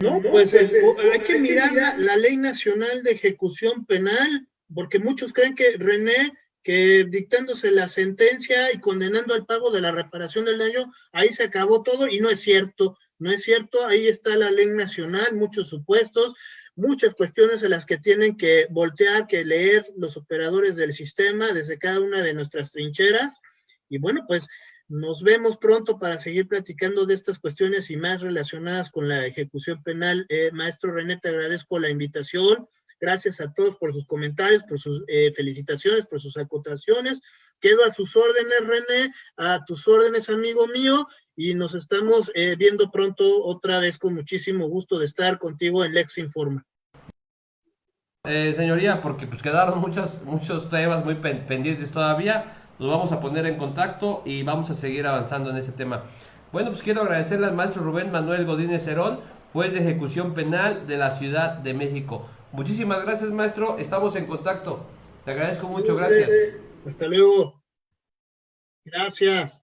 No, pues hay que mirar la Ley Nacional de Ejecución Penal, porque muchos creen que René, que dictándose la sentencia y condenando al pago de la reparación del daño, ahí se acabó todo, y no es cierto, no es cierto, ahí está la Ley Nacional, muchos supuestos, muchas cuestiones en las que tienen que voltear, que leer los operadores del sistema desde cada una de nuestras trincheras, y bueno, pues nos vemos pronto para seguir platicando de estas cuestiones y más relacionadas con la ejecución penal. Maestro René, te agradezco la invitación. Gracias a todos por sus comentarios, por sus felicitaciones, por sus acotaciones. Quedo a sus órdenes, René, a tus órdenes, amigo mío, y nos estamos viendo pronto otra vez con muchísimo gusto de estar contigo en Lex Informa. Señoría, porque pues quedaron muchos temas muy pendientes todavía. Nos vamos a poner en contacto y vamos a seguir avanzando en ese tema. Bueno, pues quiero agradecerle al maestro Rubén Manuel Godínez Cerón, juez de ejecución penal de la Ciudad de México. Muchísimas gracias, maestro. Estamos en contacto. Te agradezco mucho. Gracias. Hasta luego. Gracias.